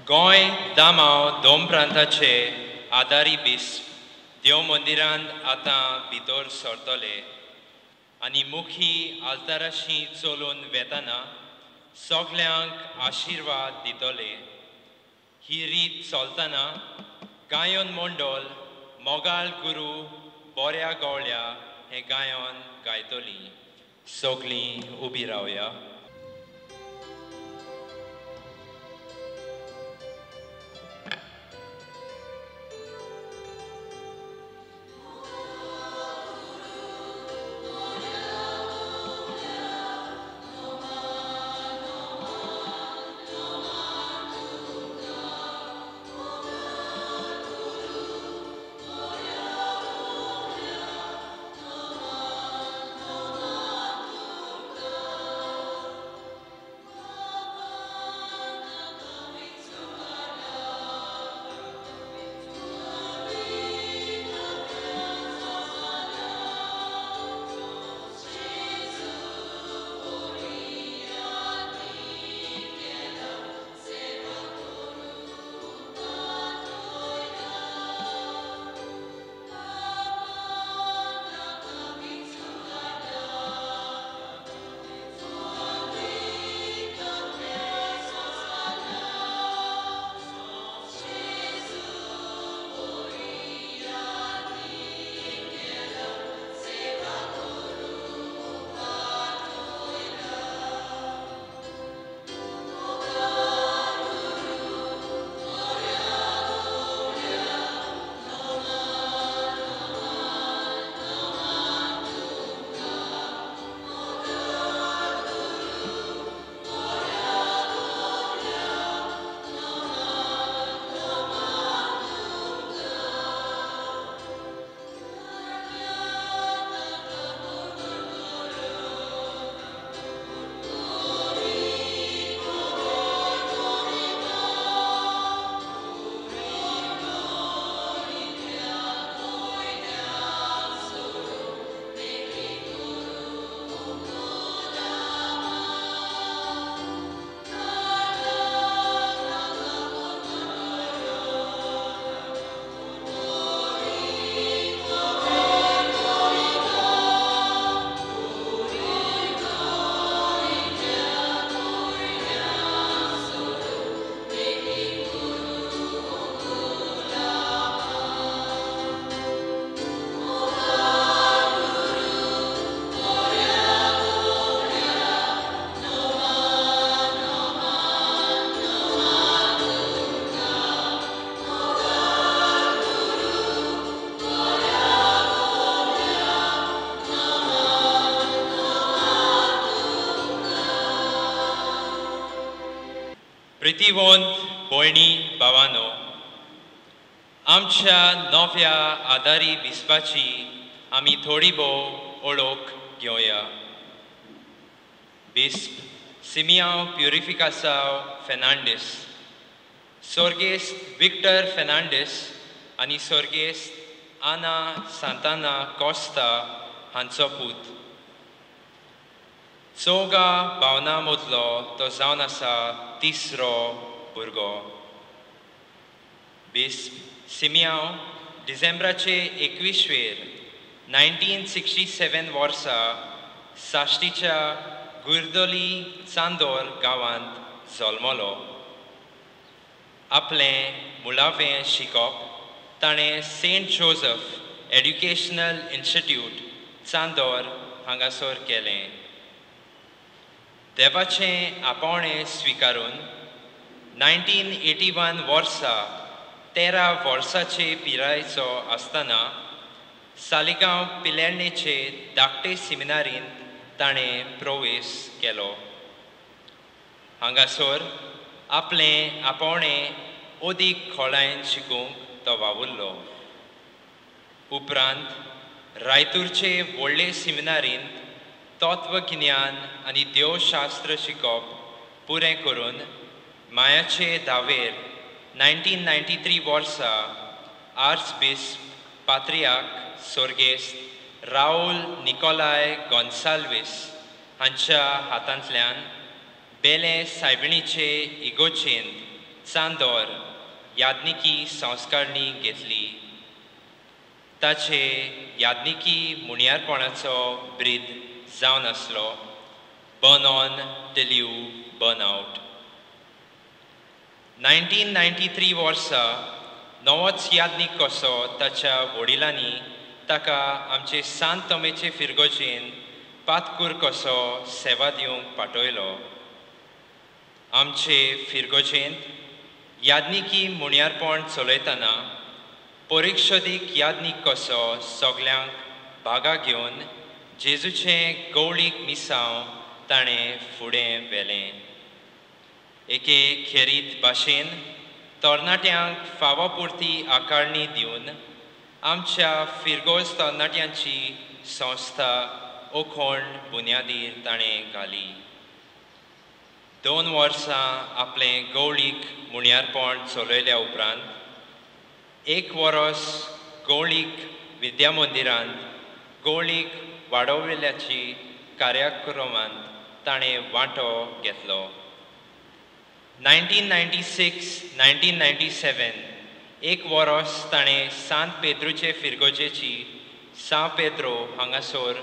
गोंय दामाव दोन प्रांताचे आदारी बिस्प देव मंदिरांत आतां भितर सरतले आनी मुखी आल्ताराशी चलून वेताना सगल्यांक आशिर्वाद दितले. ही रीत चलतना गायन मंडळ मोगाळ गुरू बऱ्या गवळ्या हे गायन गायतली. सगलीं उबी रावया. प्रितीवंत भयणी भावांनो, आमच्या नव्या आदारी बिस्पाची आमी थोडी भोव ओळख घेवया. बिस्प सिमियांव प्युरिफिकासांव फेर्नांडीस, सर्गेस्त विक्टर फेर्नांडीस आनी सर्गेस्त आना सांताना कॉस्ता हांचो पूत. चौगा भावनां मदलो तो जावन आसा तिसरो भुरगो. बिस्प सिमियांव डिसेंबराचे 21वेर 1967 वर्सा साश्टीच्या गुर्दोली चांदोर गांवांत जल्मलो. आपलें मुळावें शिकप ताणें saint Joseph educational institute Chandor हांगासर केलें. देवाचें आपोवणें स्विकारून 1981 वर्सा 13 वर्साचे पिरायेचो आसतना सालिगांव पिलेर्णेचे धाकटे सेमिनारींत ताणें प्रवेश केलो. हांगासर आपलें आपोवणें अदीक खोलायेन शिकूंक तो वावुरलो. उपरांत रायतूरचे व्हडले सेमिनारींत तत्वगिन्यान आनी देवशास्त्र शिकप पुरें करून मायाचे धावेर 1993 वर्सा आर्चबिस्प पात्रियार्क सर्गेस्त राउल निकोलाय गोन्साल्वीस हांच्या हातांतल्यान बेले सायबिणीचे इगोचेंत चांदोर यादनिकी संस्कारणी घेतली. ताचे यादनिकी मुणयारपणाचो ब्रीद जावन आसलो burn on till you burn out. 1993 वर्सा नवोच यादनीक कसो ताच्या वडिलांनी ताका आमचे सांत तोमेचे फिरगोजेन पातकूर कसो सेवा दिवंक पाठयलो. आमचे फिरगोजेंत यादनिकी मुणयारपण चलयतना परिक्षोदीक यादनीक कसो सगल्यांक भागा घेवन जेजूचें गवळीक मिसांव ताणें फुडें व्हेलें. एके खेरीत भाशेन तरणाट्यांक फावा पुरती आकारणी दिवन आमच्या फिरगोज तरणाट्यांची संस्था ओखोंड बुन्यादीर ताणें घाली. 2 वर्सां आपलें गवळीक मुणयारपण चलयल्या उपरांत 1 वर्स गवळीक विद्या मंदिरांत गवळीक वाडोवल्याची कार्यक्रमांत ताणें वांटो घेतलो. 1996-1997 1 वर्स ताणें सांत पेद्रूचे फिरगोजेची सा पेद्रो हांगासर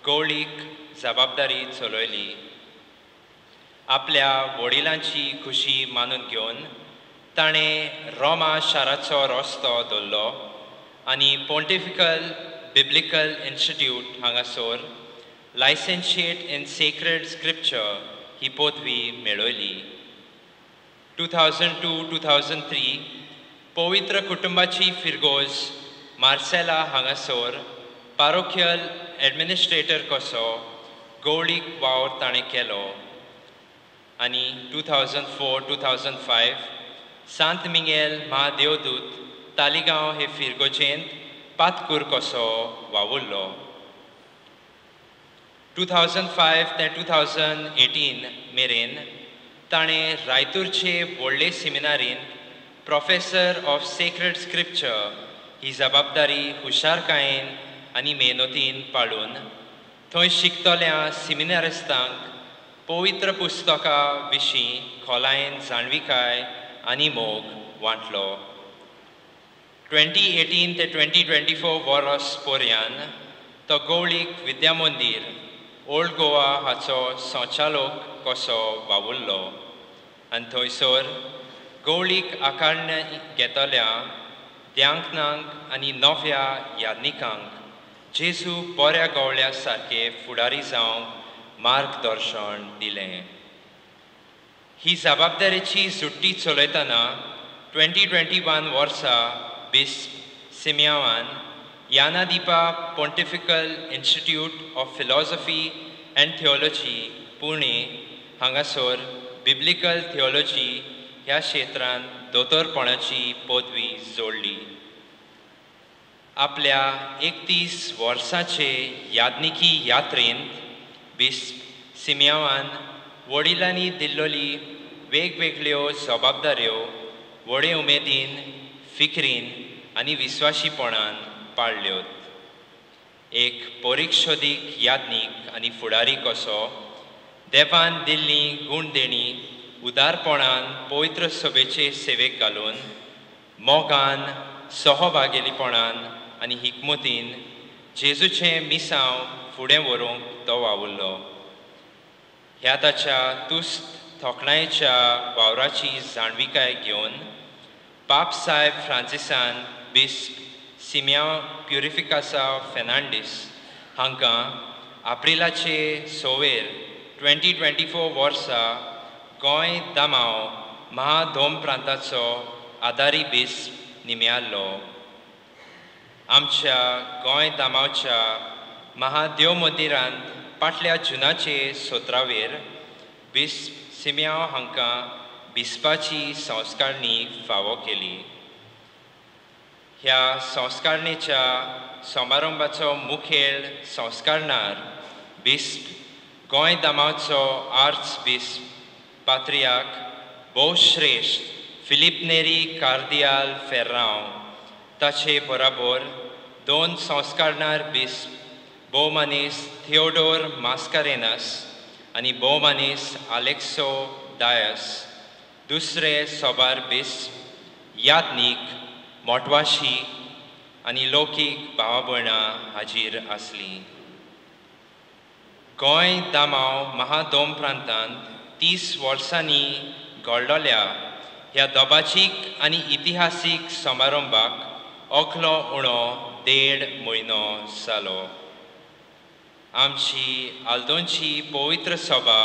गवळीक जबाबदारी चलयली. आपल्या वडिलांची खुशी मानून घेवन ताणें रोमा शाराचो रस्तो धरलो आनी पोंटिफिकल बिब्लिकल इन्स्टिट्यूट हांगासर लायसेन्शिएट इन सेक्रेड स्क्रिप्चर ही पदवी मेळयली. 2002-2003 पवित्र कुटुंबाची फिरगोज मार्सेला हांगासर पारोकियल एडमिनिस्ट्रेटर कसो गवळीक वावर ताणें केलो आनी 2004-2005 सांत मिंगेल महादेवदूत तालिगांव हे फिरगोजेंत पातकूर कसो वावुरलो. 2005 ते 2018 मेरेन ताणें रायतूरचे व्हडले सेमिनारींत प्रोफेसर ऑफ सेक्रेड स्क्रिप्चर ही जबाबदारी हुशारकायेन आनी मेहनतीन पाळून थंय शिकतल्या सेमिनारिस्तांक पवित्र पुस्तका विशीं खोलायेन जाणविकाय आनी मोग वांटलो. 2018 ते 2024 वर्स पर्यान तो गवळीक विद्या मंदिर ओल्ड गोवा हाचो संचालक कसो वावुरलो आनी थंयसर गवळीक आकारणी घेतल्या द्यांकनांक आनी नव्या यादनिकांक जेजू बऱ्या गवळ्या सारके फुडारी जावंक मार्गदर्शन दिलें. ही जबाबदारेची सुट्टी चलयतना 2021 वर्सा बिस्प सिमियावान यानादीपा pontifical institute of philosophy and theology Pune हांगासर बिब्लिकल थिओलॉजी ह्या क्षेत्रांत दोतोरपणाची पदवी जोडली. आपल्या 31 वर्सांचे यादनिकी यात्रेंत बिस्प सिमियावान वडिलांनी दिल्लोली वेगवेगळ्यो जबाबदाऱ्यो व्हडे उमेदीन फिक्रीन आनी विस्वाशीपणान पाळल्योत. एक परिक्षोदीक यादनीक आनी फुडारी कसो देवान दिल्ली गुणदेणी उदारपणान पवित्र सभेचे सेवेक घालून मोगान सहभागिलीपणान आनी हिकमतीन जेजूचें मिसांव फुडें व्हरूंक तो वावुरलो. ह्या ताच्या तुस्त तोखणायेच्या वावराची जाणविकाय घेवन पाप साहेब फ्रांसिसान बिस्प सिमियाव प्युरिफिकासा फेर्नांडीस हांकां एप्रिलाचे 6 2024 वर्सा गोंय दामाव महाधोम प्रांताचो आदारी बिस्प निमयाल्लो. आमच्या गोंय दामावच्या महादेव मंदिरांत फाटल्या जुनाचे 17 बिस्प सिमियाव हांकां बिस्पाची संस्कारणी फावो केली. ह्या संस्कारणेच्या समारंभाचो मुखेल संस्कारणार बिस्प गोंय दामावचो आर्च बिस्प पात्रियाक भोवश्रेश्ठ फिलीप नेरी कार्दियाल फेर्रांव ताचे बराबर 2 संस्कारणार बिस्प भोवमानीस थिओडोर मास्कारेनास आनी भोवमानीस आलेक्सो डायस दुसरे सोबार बिस्प यात्नीक मोटवाशी आनी लौकीक भावा भयणां हाजीर आसलीं. गोंय दामाव महादोम प्रांतांत 30 वर्सांनी घडलोल्या ह्या दोबाचीक आनी इतिहासीक समारंभाक अखलो उणो 1.5 म्हयनो जालो. आमची आल्दोंची पवित्र सभा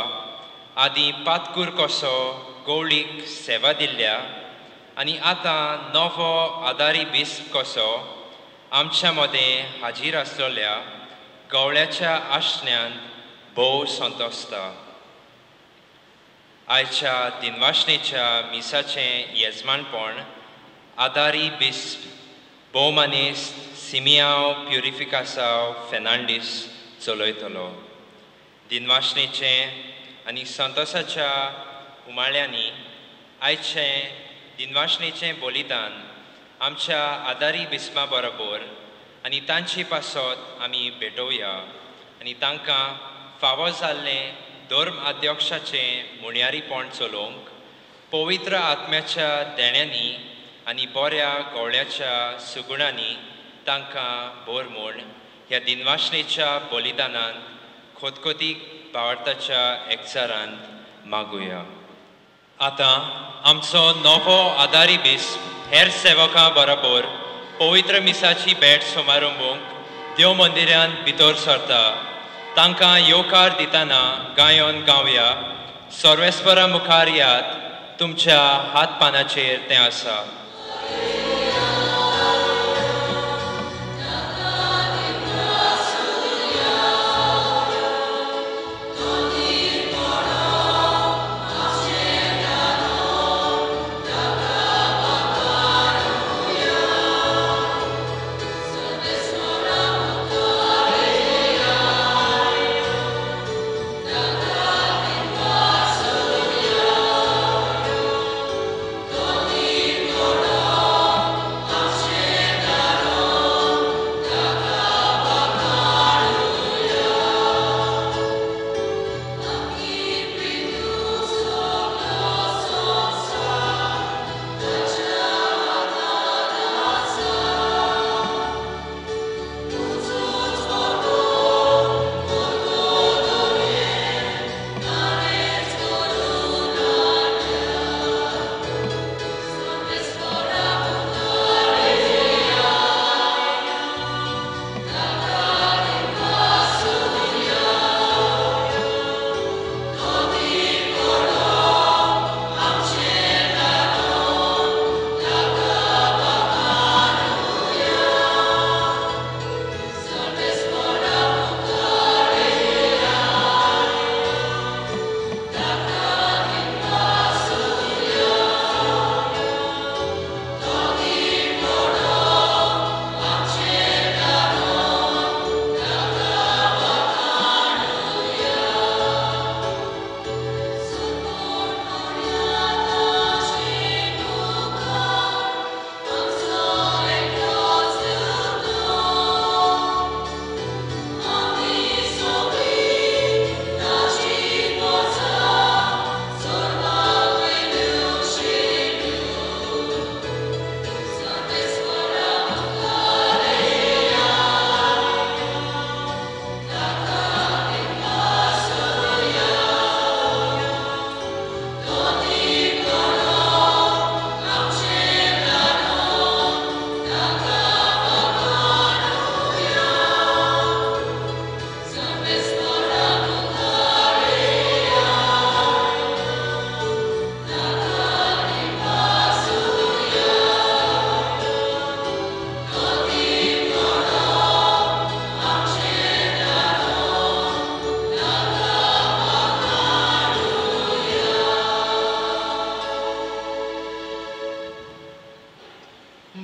आदीं पातकूर कसो गवळीक सेवा दिल्ल्या आनी आतां नवो आदारी बिस्प कसो आमच्या मदें हाजीर आसलोल्या गवळ्याच्या आशण्यांत भोव संतोसता. आयच्या दिनवासणेच्या मिसाचें येजमानपण आदारी बिस्प भोवमानेस्त सिमियांव प्युरिफिकासांव फेर्नांडीस चलयतलो. दिनवासणेचें आनी संतोसाच्या उमाळ्यांनी आयचें दिनवासणेचें बलिदान आमच्या आदारी बिस्पा बरोबर आनी तांचे पासत आमी भेटोवया आनी तांकां फावो जाल्लें धर्म अध्यक्षाचें मुण्यारीपण चलोवंक पवित्र आत्म्याच्या देण्यांनी आनी बऱ्या गवळ्याच्या सुगुणांनी तांकां भोर म्हूण ह्या दिनवासणेच्या बलिदानांत खोतखोतीक भावार्थाच्या एकचारांत मागुया. आतां आमचो नवो आदारी बिस्प हेर सेवकां बरोबर पवित्र मिसाची भेट समारंभूंक देव मंदिरांत भितर सरता. तांकां येवकार दितना गायोन गावया. सर्वेस्परा मुखार यात, तुमच्या हात पानाचेर तें आसा.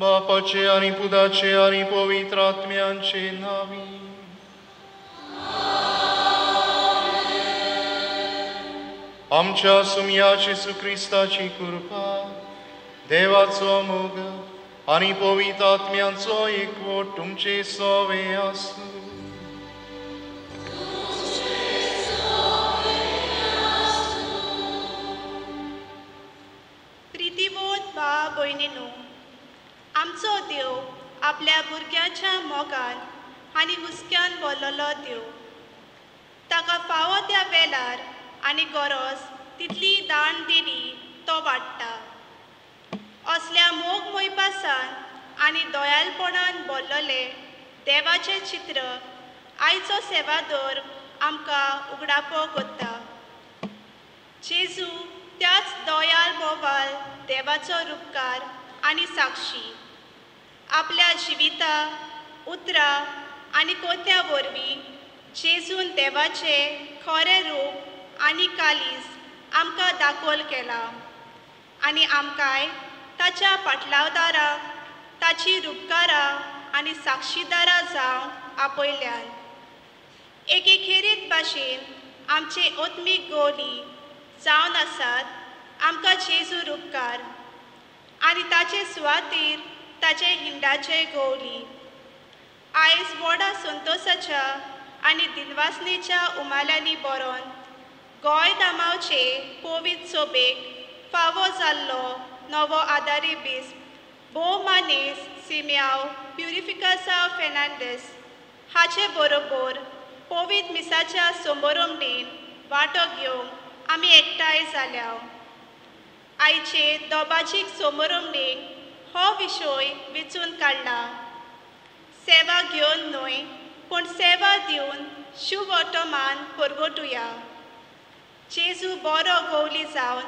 Bapace ani pudace ani povitratmiance navi. आमच्या सुमयाचे येशू ख्रिस्ताची कृपा, देवाचो मोग आनी पवित्र आत्म्यांचो एकवट तुमचे सोवे आसूं. भावा भयणींनो, आमचो देव आपल्या भुरग्याच्या मोगान आनी हुस्क्यान भरलेलो देव. ताका फावो त्या वेळार आनी गरज तितली दान दिली तो वाडटा. असल्या मोग मोयपासान आनी दोयालपणान भरलेले देवाचें चित्र आयचो सेवादोर आमकां उगडापो कोत्ता. जेजू त्याच दोयाल मोवाल देवाचो रूपकार आनी साक्षी. आपल्या जिविता, उतरां आनी कोत्या वरवीं जेजून देवाचें खरें रूप आनी कालीस आमकां दाखोल केलां आनी आमकांय ताच्या पाटलावदाराक ताची रूपकारां आनी साक्षीदारां जावं आपयल्यान. एके खेरीत भाशेन आमचे ओत्मीक गोवली जावन आसात आमकां जेजू रूपकार आनी ताचे सुवातेर ताचे हिंडाचे गोवली. आयज व्हडा संतोशाच्या आनी दिनवासनेच्या उमाल्यांनी बरोवन गोंय धामावचे पवित्र सोबेक फावो जाल्लो नवो आदारी बिस्प भोवमानेस सिम्याव प्युरिफिकासांव फेर्नांडीस हाचे बरोबर पवित्र मिसाच्या समारंभेन वांटो घेवंक आमी एकठांय जाल्या. आयचे दोबाजीक समारंभेक हो विशय वेंचून काडला. सेवा घेवन न्हय पूण सेवा दिवन शुभ वर्तमान परगटुया. जेजू बरो गोवली जावन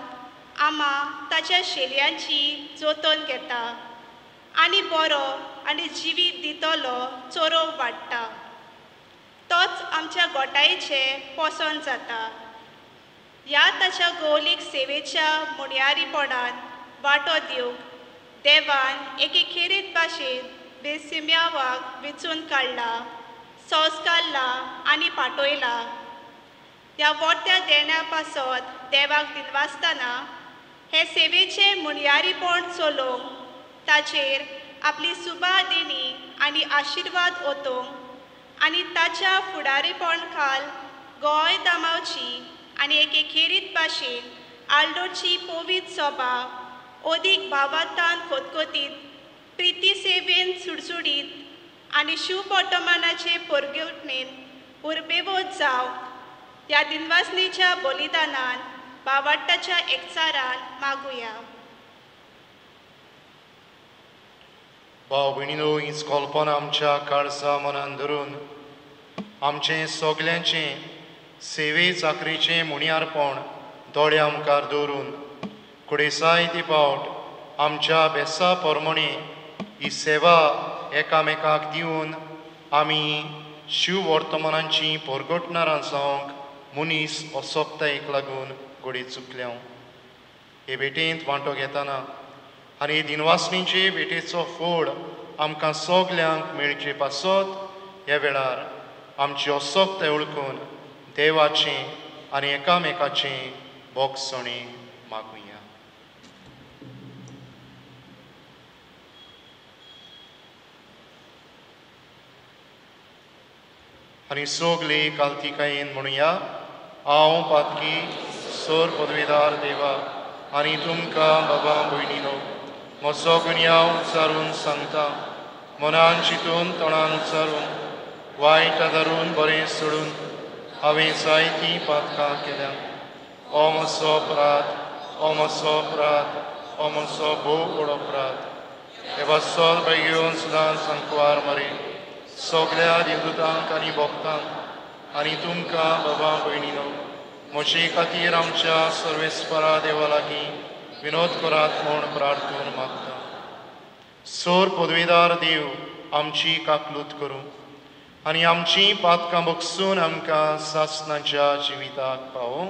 आम्हा ताच्या शेलयांची जोतोन घेता आनी बरो आनी जिवीत दितलो चोरोव वाडटा. तोच आमच्या गोठायेचे पोसोन जाता. ह्या ताच्या गोवलीक सेवेच्या मुणयारीपणान वांटो दिवंक देवान एके खेरीत भाशेन बेसिम्यावाक वेंचून काडला, संस्कारला आनी पाटयला. ह्या व्हडल्या देण्या पासत देवाक दिनवासतना हे सेवेचे मुणयारीपण चलोवंक ताचेर आपली सुबार दिनी आनी आशिर्वाद ओतोवंक आनी ताच्या फुडारीपण खाल गोंय धामावची आनी एके खेरीत भाशेन आल्दोळची पवित्र सभा ओदीक भावार्थान खोतखोतीत प्रिती सेवेन सुडसुडीत आनी शुभ वर्तमानाचे परगटणेन उर्बेवत जावं ह्या दिनवासनेच्या बलिदानान भावार्थाच्या एकचारान मागुया. भाव भयणीनो, हीच कल्पना आमच्या काळजा मनान धरून आमचे सगल्यांचें सेवे चाकरीचें मुणयारपण दोळ्या मुखार दवरून कुडेसाय ती पावट आमच्या बेसा पोरमणे ही सेवा एकामेकाक दिवन आमी शिव वर्तमानांची परगटणारां जावंक मनीस हो सोबतायेक लागून घोडी चुकल्या. हे भेटेंत वांटो घेतना आनी दिनवासणीचे भेटेचो फळ आमकां सगल्यांक मेळचे पासत ह्या वेळार आमची असोबताय ओळखून देवाचें आनी एकामेकाचें भोगसणें मागुया. आनी सगली काल्तिकायेन म्हणुया, हांव पातकी सर पदवेदार देवा आनी तुमकां बाबा भयणीनो म्हजो गुन्यांव उच्चारून सांगता. मनान चिंतून तोंडान उच्चारून वायट धरून बरें सोडून हांवें जायतीं पातकां केल्या. हो म्हजो अपराध, हो म्हजो अपराध, हो म्हजो भोव व्हड अपराध. हे वाचोल घेवन सदांच सांकवार मारे सगल्या देवदूतांक आनी भक्तांक आनी तुमकां बाबा भयणीनो म्हजे खातीर आमच्या सर्वेस्परा देवा लागीं विनोद करात म्हूण प्रार्थून मागता. सर पदवेदार देव आमची काकलूत करूं आनी आमची पातकां भोगसून आमकां सासणाच्या जिविताक पावों.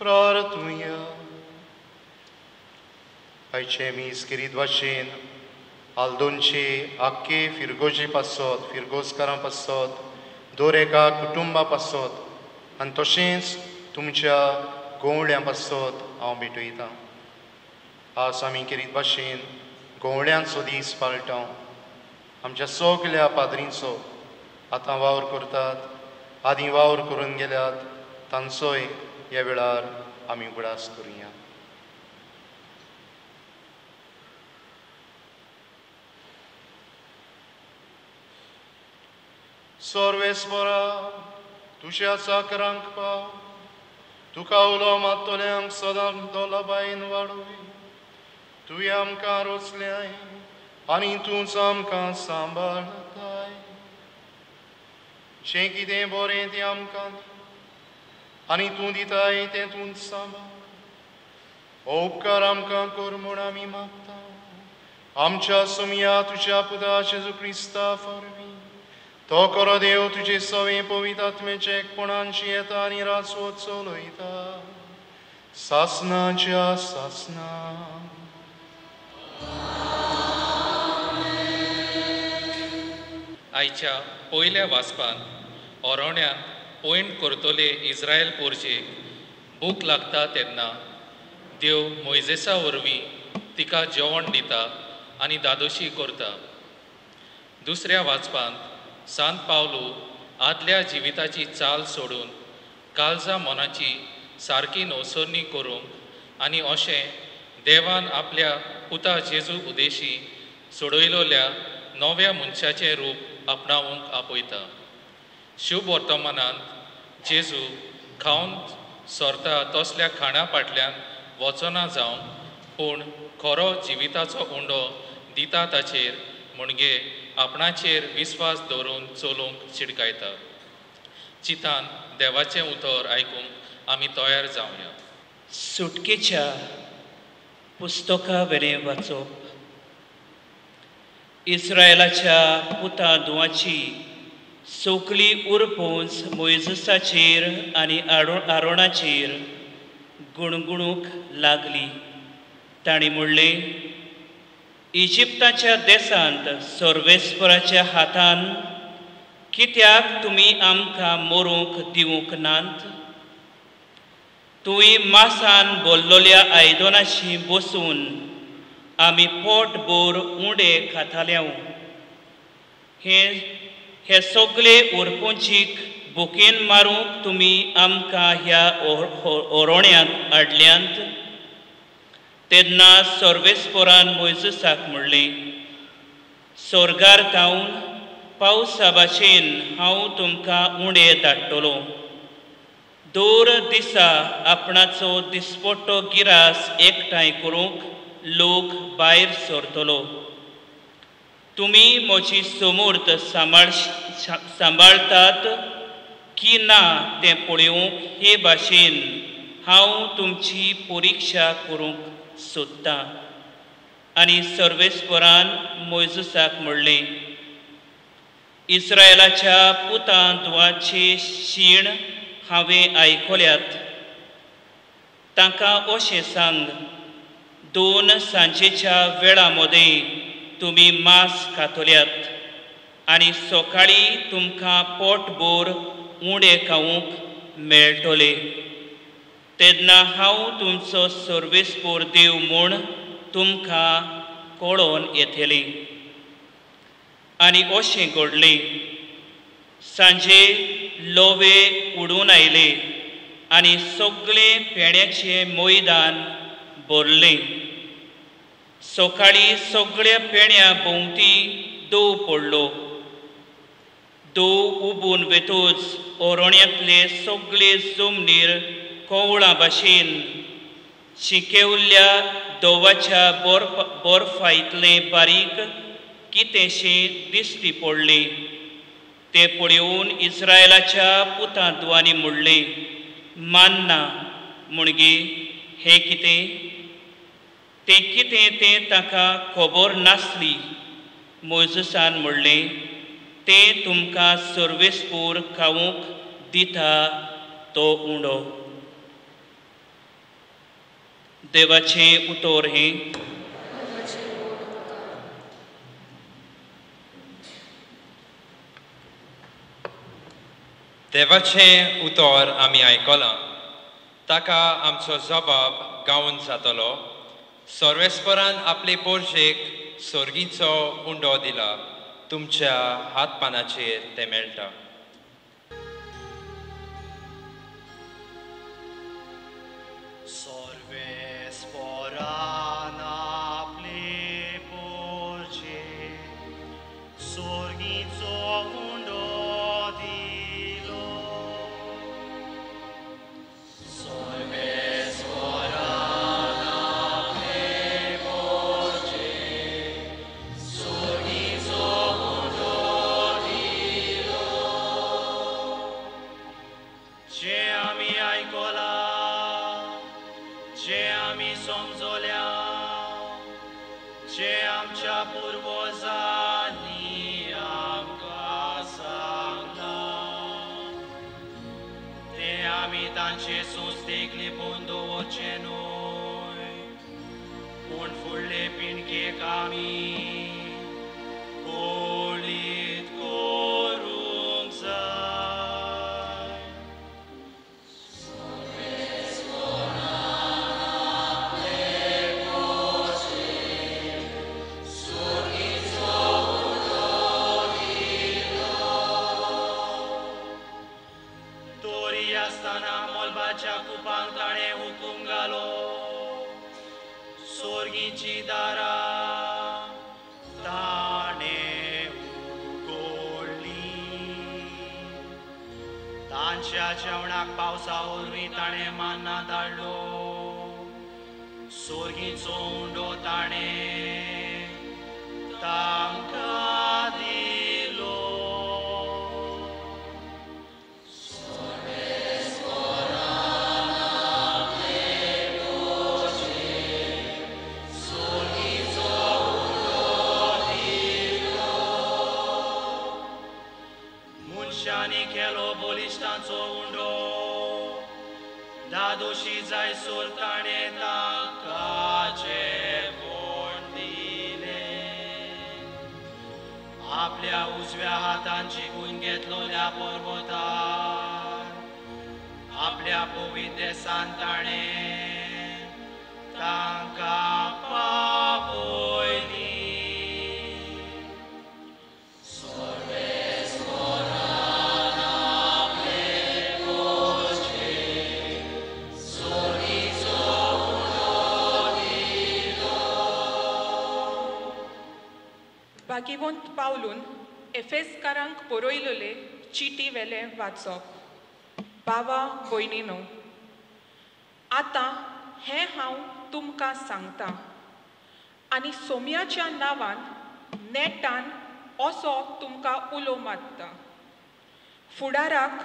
प्रार्थुया. आयचे मीस किरीत भाशेन आल्दोनचे आख्खे फिरगोजे पासत फिरगोजकारां पासत दर एका कुटुंबा पासत आनी तशेंच तुमच्या गोवळ्यां पासत हांव भेटयतां. आज आमी किरीत भाशेन गोवळ्यांचो दीस पाळटां. आमच्या सगल्या पाद्रींचो आतां वावर करतात, आदीं वावर करून गेल्यात, तांचोय ह्या वेळार आमी उगडास करुया. सर्वेस्परा तुज्या चाकरांक पाव, तुका उलो मात्तोल्यांक सदां दोलाबायेन वाडोय. तुवें आमकां रोचल्याय आनी तूंच आमकां सांबाळताय. जें कितें बरें तें आमकां दी आनी तूं दिताय तें तूंच सांबाळ. हो उपकार आमकां कर म्हूण आमी मागता. आमच्या सुमया तुज्या पुता जेजू क्रिस्ता वरवीं तो खरो देव तुजे सवे पवित्र आत्म्याचे एकपणांची येता आनी रासवत चलयता सासनाच्या सासना. आयच्या पयल्या वाचपान ओरोण्यान पॉयंट करतले इस्रायल पोरचेक भूक लागता तेन्ना देव मोइजेसा वरवीं तिका जेवण दिता आनी दादोशी करता. दुसऱ्या वाचपान सांत पावलू आदल्या जिविताची चाल सोडून काळजा मनाची सारकी नवसरणी करूंक आनी अशें देवान आपल्या पुता जेजू उदेशी सोडयलोल्या नव्या मनशाचें रूप आपणावंक आपयता. शुभ वर्तमानांत जेजू खावन सोरता तसल्या खाणा फाटल्यान वचना जावं पूण खरो जिविताचो उंडो दिता ताचेर म्हणजे आपणाचेर विस्वास दवरून चलूंक शिडकायता. चितान देवाचें उतर आयकूंक आमी तयार जावया. सुटकेच्या पुस्तका वेलें वाचप. इस्रायलाच्या पुता दुवाची सोकली उरपूंच मोइजेसाचेर आनी आरोणाचेर गुणगुणूंक लागली. तांणी म्हणलें, इजिप्ताच्या देसांत सर्वेस्पराच्या हातान कित्याक तुमी आमकां मरूंक दिवंक नात? तुवें मासान भरलोल्या आयदनाची बसून आमी पोटभर उंडे खाताल्यो. हे सगळे उरपूंचीक बुकेन मारूंक तुमी आमकां ह्या ओरोण्यांत हाडल्यांत. तेन्ना सर्वेस्परान मोइजेसाक म्हणलें, स्वर्गार कावन पावसा भाशेन हांव तुमकां उंडे धाडटलो. दर दिसा आपणाचो दिसपट्टो गिरास एकठांय करूंक लोक भायर सरतलो. तुमी म्हजी समूर्त सांबाळतात की ना तें पळोवंक हे भाशेन हांव तुमची परिक्षा करूंक सोदतां. आनी सर्वेस्परान मोइजेसाक म्हणलें, इस्रायलाच्या पुता दुवाचे शीण हांवें आयकल्यात. तांकां अशें सांग, 2 सांजेच्या वेळा मदें तुमी मांस खातल्यात आनी सकाळीं तुमकां पोटभर उंडे खावंक मेळटले. तेन्ना हांव तुमचो सर्वेस्पर देव म्हूण तुमकां कळोवन येतलें. आनी अशें घडलें. सांजे लोवे उडून आयले आनी सगळें पेण्याचें मैदान भरलें. सकाळीं सगळ्या पेण्या भोंवती दव पडलो. दव उबून वेतूच ओरोण्यांतले सगळे जमनीर कोवळा भाशेन शिकेवल्ल्या दवाच्या बर्फांतलें बारीक कितेंशें दिश्टी पडलें. तें पळोवन इस्रायलाच्या पुता दुवांनी म्हणलें, मान्ना म्हणजे हें कितें? तें कितें तें ताका खबर नासली. मोइजेसान म्हणलें, तें तुमकां सर्वेस्पर खावंक दिता तो उंडो. देवाचें उतर हें देवाचें उतर आमी आयकलां ताका आमचो जबाब गावून जातलो सर्वेस्परान आपले पोरशेक सोर्गीचो उंडो दिला तुमच्या हात पानाचेर ते मेळटा सर्वेस्परान आपले पोरशेक सोर्गीचो उंडो दिलो सर्वेस्परान आपले पोरशेक सोर्गीचो उंडो दिलो जे आमी आयकलां जे आमी समजल्या जे आमच्या पुर्वजांनी आमकां सांगलां ते आमी तांचे संस्थेक लिपोवन दवरचे न्हय पूण फुडले पिणकेक आमी कोळीत करूंक जाय तोरी आसतना मोलबाच्या कुपांक ताणें हुकूम घालो सोर्गीची दारां ताणें उगडलीं तांच्या जेवणाक पावसा वरवीं ताणें मान्ना धाडलो सोर्गीचो उंडो ताणें तांकां दिलो मनशांनी केलो बलिश्टांचो उंडो दादोशी जायसर ताणें तांकां जेवण दिलें आपल्या उजव्या हातान जिखून घेतलोल्या पर्वतार आपल्या पवित्र देसान ताणें तांकां पावयली भागिवंत पावलून एफेसकारांक बरयलेले चिटी वेले वाचप बावा भयणीनो आतां हें हांव तुमकां सांगतां आनी सोम्याच्या नांवान नेटान असो तुमकां उलो मारता फुडाराक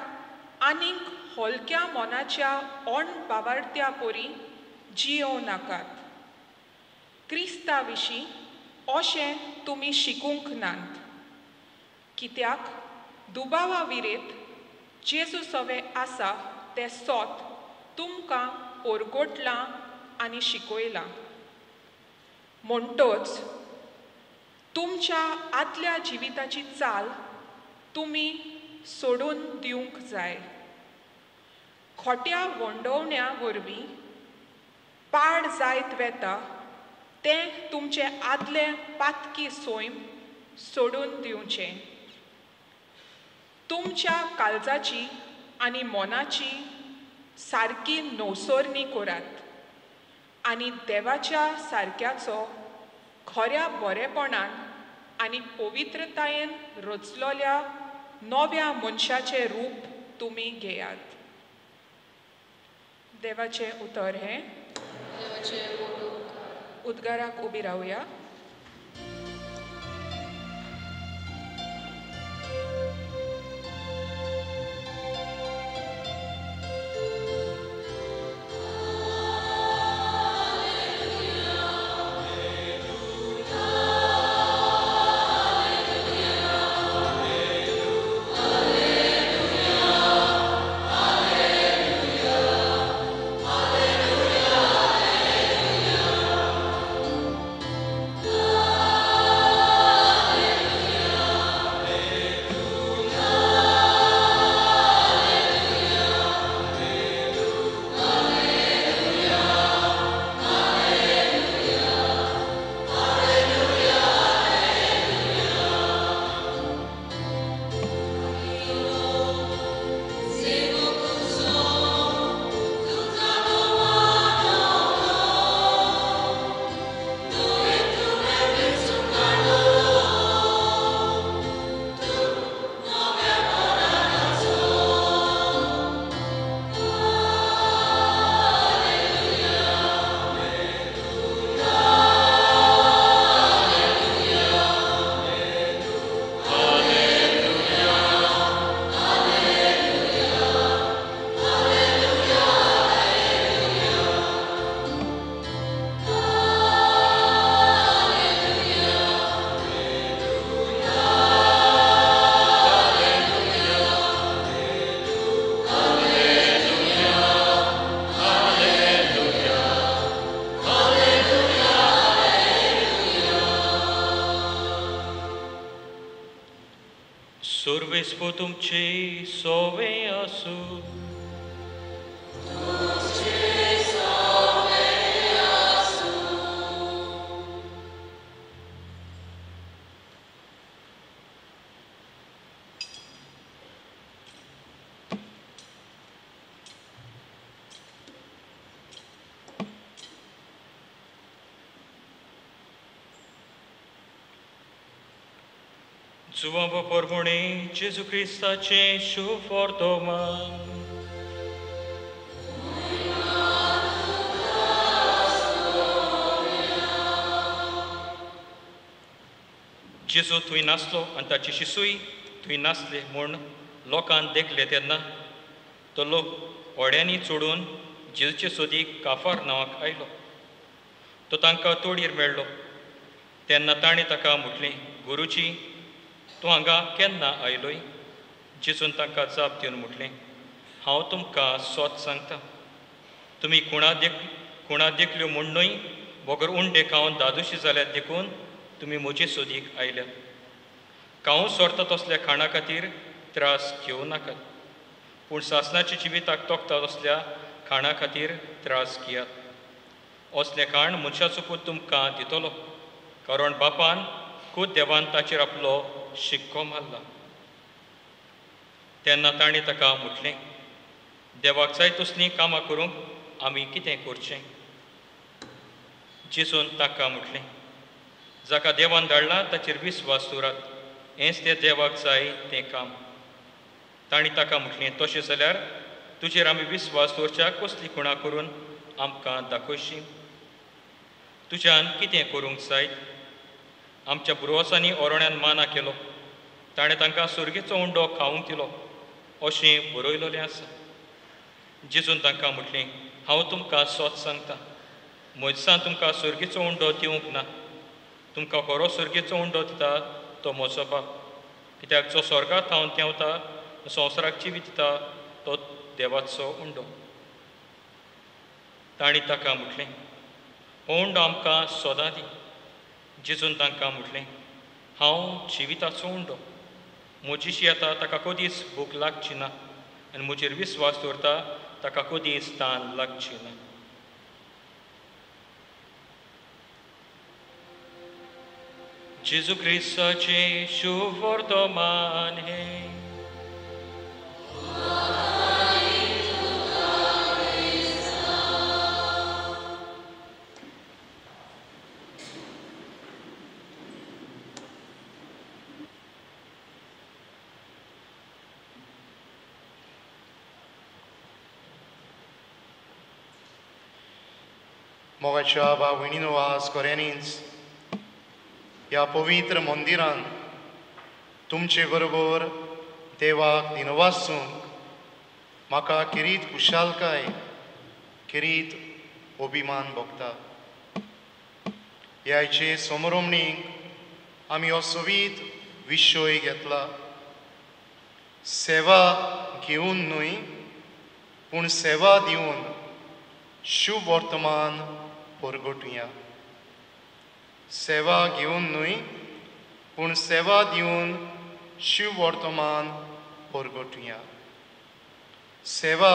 आनीक हलक्या मोनाच्या ओण बावार्थ्या परी जियोव नाकात क्रिस्ता विशीं अशें तुमी शिकूंक नात कित्याक दुबावा विरेत जेजू सवे आसा तें सोत तुमकां ओरगोटलां आनी शिकयलां म्हणटोच तुमच्या आदल्या जिविताची चाल तुमी सोडून दिवंक जाय खोट्या वंडोवण्या वरवीं पाड जायत वेता तें तुमचें आदलें पातकी सोयम सोडून दिवचें तुमच्या काळजाची आनी मोनाची सारकी नवसोरणी करात आनी देवाच्या सारक्याचो खऱ्या बरेपणान आनी पवित्रतायेन रचलोल्या नव्या मनशाचें रूप तुमी घेयात देवाचें उतर हें उद्गाराक उबी रावया दिसपो तुमची सोवे आसू. Zuamba pormone Gesù Cristace शुभ वर्तमान. जेजू तुवें नासलो आनी ताची शिसूय तुवें नासले म्हूण लोकांक देखले तेन्ना तो लोक व्हड्यांनी चोडून जेजूचे सोदीक काफार नांवाक आयलो. तो तांकां तोडीर मेळ्ळो तेन्ना ताणें ताका म्हटलें, गुरुजी तूं हांगा केन्ना आयलोय? जेजून तांकां जाप दिवन म्हटलें, हांव तुमकां सोत सांगतां, तुमी कुणा देखल्यो म्हणूनय बोगर उंडे खावन दादोशी जाल्यात देखून तुमी म्हजे सोदीक आयल्यात. खावूं सोरता तसल्या खाणा खातीर त्रास घेवं नाकात, पूण सासणाच्या जिविताक तोखता तसल्या खाणा खातीर त्रास घेयात. असलें खाण मनशाचो पूत तुमकां दितलो, कारण बापान खूद देवान ताचेर आपलो शिक्को मारला. तेन्ना ताणें ताका म्हटलें, देवाक जाय तसलीं कामां करूंक आमी कितें करचें? जेजून ताका म्हटलें, जाका देवान धाडला ताचेर विस्वास दवरात, हेंच तें देवाक जाय तें काम. ताणें ताका म्हटलें, तशें जाल्यार तुजेर आमी विस्वास दवरच्या कसली खुणां करून आमकां दाखयशी? तुज्यान कितें करूंक जाय? आमच्या पुर्वजांनी ओरोण्यान माना केलो, ताणें तांकां सुर्गेचो उंडो खावंक दिलो अशें बरयलोलें आसा. जेजून तांकां म्हटलें, हांव तुमकां सोत सांगतां, मोइसेसान तुमकां सुर्गेचो उंडो दिवंक ना. तुमकां खरो सुर्गेचो उंडो दिता तो म्हजो बाप, कित्याक जो स्वर्गांत थावन देंवता संवसाराक जिवीत दिता तो देवाचो उंडो. ताणें ताका म्हटलें, हो उंडो आमकां सोदां दी. जेजून तांकां म्हटलें, हांव जिविताचो उंडो. म्हजीशी येता ताका कधीच भूक लागची ना आनी म्हजेर विस्वास दवरता ताका कधीच तान लागची ना. जेजू क्रिस्ताचे शुभ वर्तमान हे. मोगाच्या भावणीनो आज खऱ्यांनीच ह्या पवित्र मंदिरान तुमचे बरोबर देवाक दिनवासूंक म्हाका किरीत खुशालकाय किरीत अभिमान भोगता. ह्याचे समरमणीक आमी हो सोबीत विशय घेतला. सेवा घेवन न्हय पूण सेवा दिवन शुभ वर्तमान परगटुया. सेवा घेवन न्हय पूण सेवा दिवन शुभ वर्तमान परगटुया. सेवा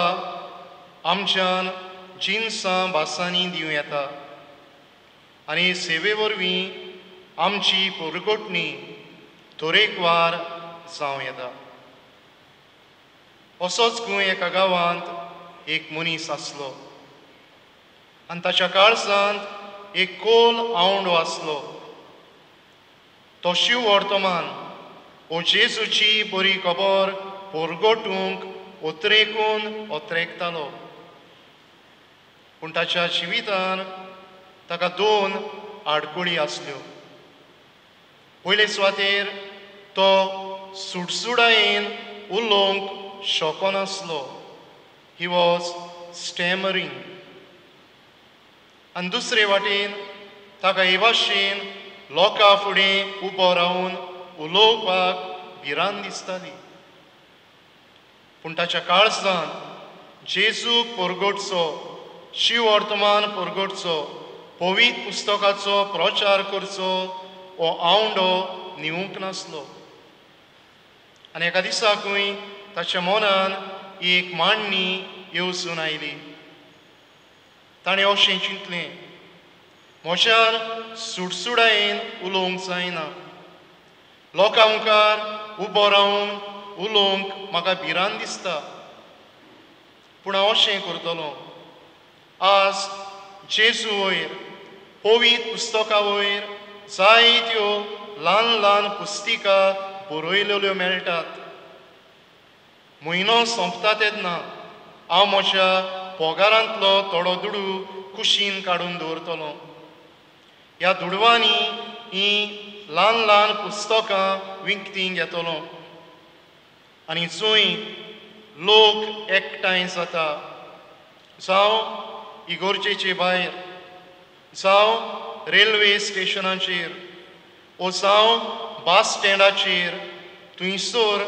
आमच्यान जिन्सां बासांनी दिवं येता आनी सेवे वरवीं आमची परगटणी तरेकवार जावं येता. असोच खंय एका गांवांत एक मनीस आसलो आनी ताच्या काळजांत एक कोल आवंडो आसलो. तो शिव वर्तमान ओ जेजूची बरी खबर परगटूंक ओतरेकून ओतरेकतालो. पूण ताच्या जिवितान ताका 2 आडखळी आसल्यो. पयले सुवातेर तो सुटसुडायेन उलोवंक शकनासलो. He was स्टॅमरींग. आनी दुसरे वाटेन ताका हे भाशेन लोकां फुडें उबो रावन उलोवपाक भिरांत दिसताली. पूण ताच्या काळजांत जेजूक परगटचो, शिव वर्तमान परगटचो, पवित्र पुस्तकाचो प्रचार करचो हो आवंडो निवूंक नासलो. आनी एका दिसाकूय ताच्या मनान एक मांडणी येवसून आयली. ताणें अशें चिंतलें, म्हज्यान सुडसुडायेन उलोवंक जायना. लोकां मुखार उबो रावन उलोवंक म्हाका भिरांत दिसता. पूण हांव अशें करतलों. आज जेजू वयर, पवित्र पुस्तका वयर जायत्यो ल्हान ल्हान पुस्तिका बरयलेल्यो मेळटात. म्हयनो सोंपता तेन्ना हांव म्हज्या पगारांतलो थोडो दुडू कुशीन काडून दवरतलों. ह्या दुडवांनी हीं ल्हान ल्हान पुस्तकां विकतीं घेतलों. आनी जंय लोक एकठांय जाता, जावं इगोर्जेचे भायर, जावं रेल्वे स्टेशनाचेर, वो जावं बस स्टँडाचेर, थंयसर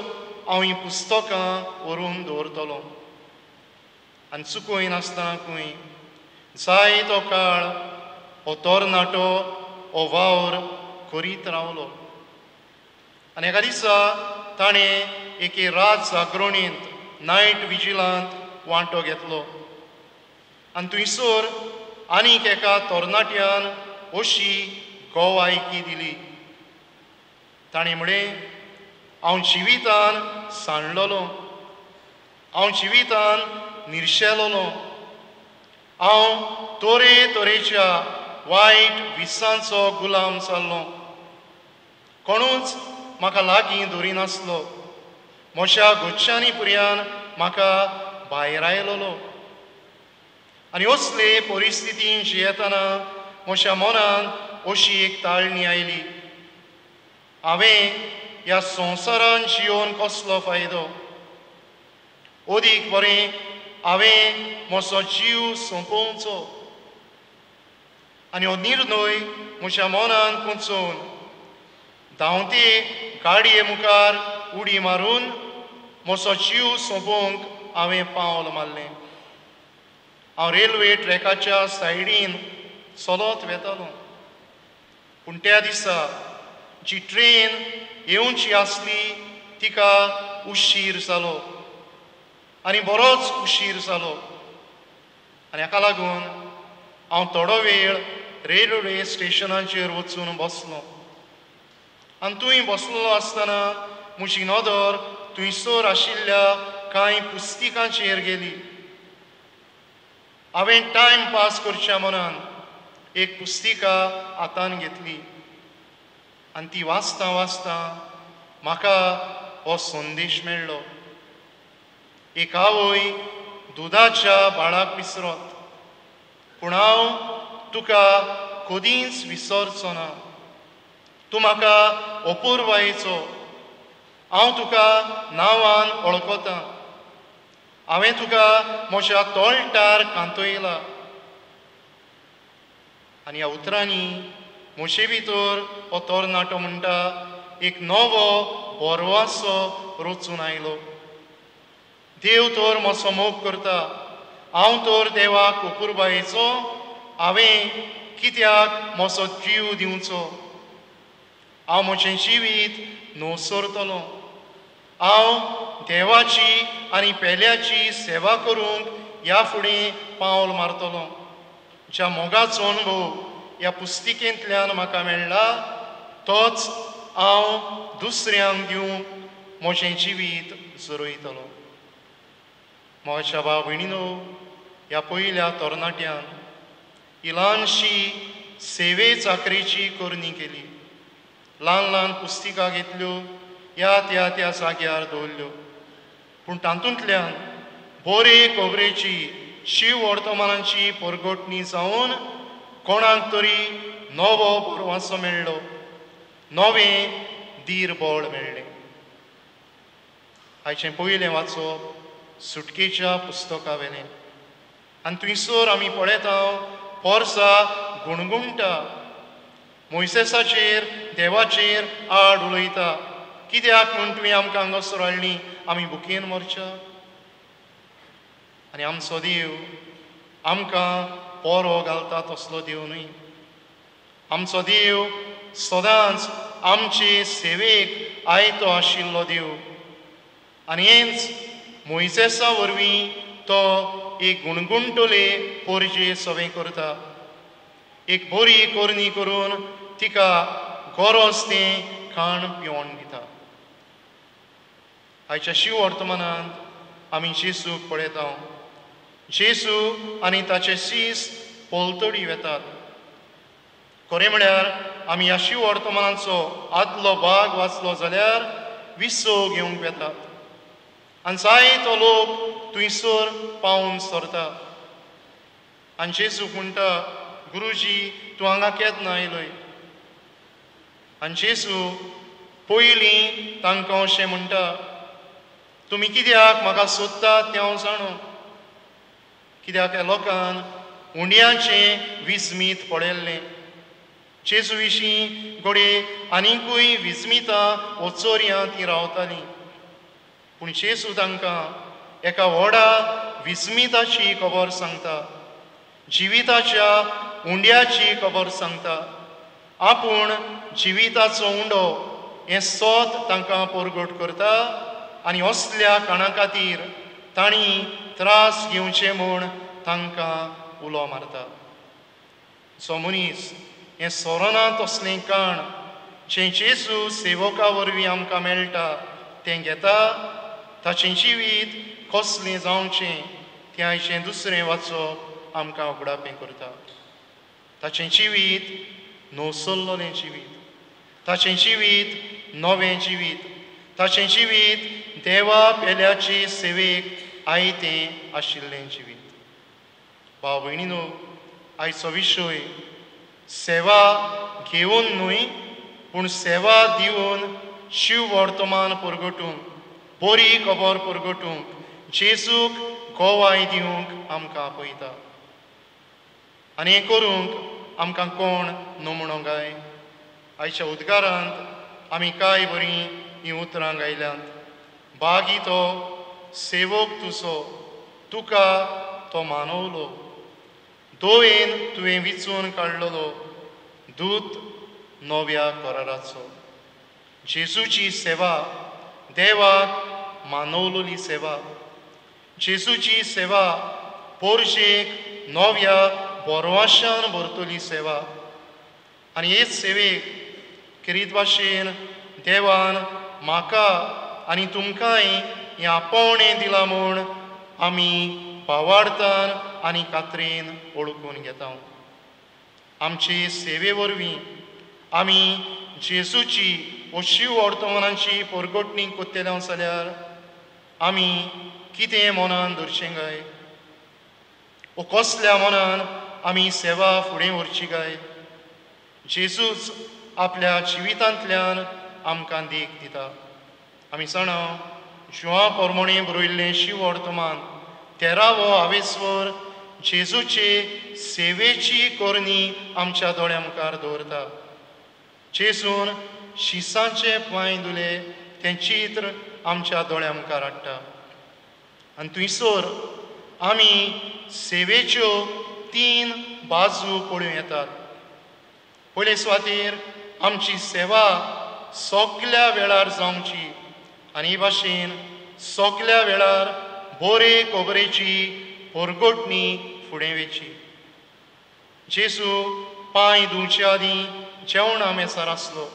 हांव हीं पुस्तकां व्हरून दवरतलों. आनी चुकोय नासतनाकूय जायतो काळ हो तरणाटो हो वावर करीत रावलो. आनी एका दिसा ताणें एके रात जागरणेंत नायट विजिलांत वांटो घेतलो. आनी थंयसर आनीक एका तरणाट्यान अशी गोवायकी दिली. ताणें म्हणलें, हांव जिवितान सांडलोलों, हांव जिवितान निर्शेलोलों, हांव तोरे तरेच्या वायट विसांचो गुलाम जाल्लों. कोणूच म्हाका लागीं धरिनासलो. म्हज्या गोच्च्यांनी पुर्यान म्हाका भायर आयलोलो. आनी असले परिस्थितीन जियेतना म्हज्या मनान अशी एक ताळणी आयली. हांवें ह्या संवसारान जियोन कसलो फायदो? अदीक बरें हांवें म्हजो जीव सोंपोवचो. आनी हो निर्णय म्हज्या मनान पोंचोवन धांवते गाडये मुखार उडी मारून म्हजो जीव सोंपोवंक हांवें पावल मारलें. हांव रेल्वे ट्रॅकाच्या सायडीन चलत वेतालों. पूण त्या दिसा जी ट्रेन येवची आसली तिका उशीर जालो आनी बरोच उशीर जालो. आनी हाका लागून हांव थोडो वेळ रेल्वे स्टेशनाचेर वचून बसलों. आनी थंय बसलेलो आसतना म्हजी नदर थंयसर आशिल्ल्या कांय पुस्तिकांचेर गेली. हांवें टायम पास करच्या मनान एक पुस्तिका हातान घेतली आनी ती वाचता वाचता म्हाका हो संदेश मेळ्ळो. एक आवय दुदाच्या बाळाक विसरत, पूण हांव तुका कधीच विसरचो ना. तूं म्हाका अपुर्बायेचो, हांव तुका नांवान वळखतां. हांवें तुका म्हज्या तोळटार कांतयला. आनी ह्या उतरांनी म्हजे भितर हो तरणाटो म्हणटा, एक नवो बोरवासो रचून आयलो. देव तर म्हजो मोग करता, हांव तर देवाक अपुर्बायेचो. हांवें कित्याक म्हजो जीव दिवचो? हांव म्हजें जिवीत न्हवसरतलों. हांव देवाची आनी पेल्याची सेवा करूंक ह्या फुडें पावल मारतलों. ज्या मोगाचो अनुभव ह्या पुस्तिकेंतल्यान म्हाका मेळ्ळा तोच हांव दुसऱ्यांक दिवंक म्हजें जिवीत जरयतलों. म्हज्या भाव भयणीनो, ह्या पयल्या तरणाट्यान ही ल्हानशी सेवे चाकरेची करणी केली. ल्हान ल्हान पुस्तिका घेतल्यो, त्या जाग्यार दवरल्यो. पूण तातूंतल्यान बरे खबरेची शिव वर्तमानाची परगटणी जावन कोणाक तरी नवो बोरवासो मेळ्ळो, नवें धीर बळ मेळ्ळें. हाचें पयलें वाचप सुटकेच्या पुस्तका वेलें. आनी थंयसर आमी पळयता पोरसा गुणगुणटा, मोइसेसाचेर देवाचेर आड उलयता. कित्याक म्हूण तुवें आमकां हांगासर हाडलीं, आमी बुकेन मरच्या? आनी आमचो देव आमकां पोरो घालता तसलो देव न्हय. आमचो देव सदांच आमचे सेवेक आयतो आशिल्लो देव. आनी हेंच मोइसेसा वरवीं तो एक गुणगुणटोले पोरजे सवें करता. एक बरी कोरणी करून तिका गरज तें खाण पिवण दिता. आयच्या शिव वर्तमानांत आमी जेसूक पळयता. जेसू आनी ताचे सीस पोलतडी वेतात. खरें म्हळ्यार आमी ह्या शिव वर्तमानाचो आदलो भाग वाचलो जाल्यार विसो घेवंक वेतात. आनी जायतो लोक थंयसर पावून सरता. आनी जेसूक म्हणटा, गुरुजी तूं हांगा केन्ना आयलोय? आनी जेसू पयलीं तांकां अशें म्हणटा, तुमी कित्याक म्हाका सोदतात तें हांव जाणो. कित्याक ह्या लोकान हुंड्याचें विस्मीत पळयल्लें. जेजू विशीं घोडे आनिकूय विस्मितां ओचोऱ्यां तीं रावतालीं. पूण जेजू तांकां एका व्हडा विस्मिताची खबर सांगता. जिविताच्या हुंड्याची खबर सांगता. आपूण जिविताचो हुंडो हें सोत तांकां परगट करता आनी असल्या काणा खातीर तांणी त्रास घेवचे म्हूण तांकां उलो मारता. जो मनीस हें सोरना तसलें काण जें जेजू सेवका वरवीं आमकां मेळटा तें घेता, ताचें जिवीत कसलें जावचें तें आयचें दुसरें वाचप आमकां उगडापें करता. ताचें जिवीत नवसल्लोलें जिवीत, ताचें जिवीत नवें जिवीत, ताचें जिवीत देवा पेल्याचे सेवेक आयतें आशिल्लें जिवीत. भाव भयणीनो, आयचो विशय सेवा घेवन न्हय पूण सेवा दिवन शिव वर्तमान परगटूंक, बरी खबर परगटूंक जेजूक गोवाय दिवंक आमकां आपयता. आनी हें करूंक आमकां कोण नमणो गाय. आयच्या उद्गारांत आमी कांय बरीं हीं उतरां गायल्यांत. बागी तो सेवक तुजो, तुका तो मानवलो, दोवेन तुवें विचून काडलेलो दूत नव्या कराराचो. जेजूची सेवा देवाक मानवलोली सेवा. जेजूची सेवा पोरजेक नव्या बोरवाशान भरतली सेवा. आनी हेच सेवेक करीत भाशेन देवान म्हाका आनी तुमकांय हें आपोवणें दिलां म्हूण आमी भावार्थान आनी खात्रेन ओळखून घेता. आमचे सेवे वरवीं आमी जेजूची वो शिव वर्तमानाची परगटणी कोत्तेल्या जाल्यार आमी कितें मनान धरचें गाय? वो कसल्या मनान आमी सेवा फुडें व्हरची गाय? जेजूच आपल्या जिवितांतल्यान आमकां देख दिता. आमी जाणा जुवा पोरमोणें बरयल्लें शिव वर्तमान 13वो हावेसवर जेजूचे सेवेची कोरणी आमच्या दोळ्या मुखार दवरता. जेजून शिसांचे पांय धुले तें चित्र आमच्या दोळ्या मुखार हाडटा. आनी थंयसर आमी सेवेच्यो 3 बाजू पळोवं येतात. पयले सुवातेर आमची सेवा सगल्या वेळार जावची आनी हे भाशेन सगल्या वेळार बरे खबरेची परगटणी फुडें वेची. जेजू पांय धुवचे आदीं जेवणा मेसार आसलो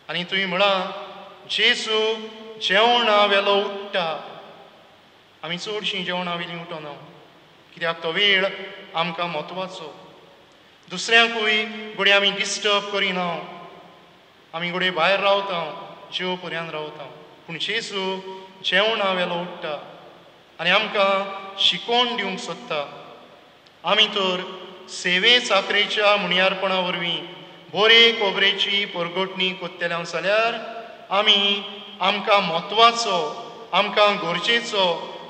आनी तुवें म्हणा जेजू जेवणा वेलो उठ्ठा. आमी चडशीं जेवणा वेलीं उठोना कित्याक तो वेळ आमकां म्हत्वाचो. दुसऱ्यांकूय घोडे आमी डिस्टर्ब करिना. आमी घोडे भायर रावता, जेव पर्यंत रावता. पूण जेजू जेवणा वेलो उठ्ठा आनी आमकां शिकोवन दिवंक सोदता. आमी तर सेवे चाकरेच्या मुणयारपणा वरवीं बरे खबरेची परगटणी कोत्तेल्या जाल्यार आमी आमकां म्हत्वाचो, आमकां गरजेचो,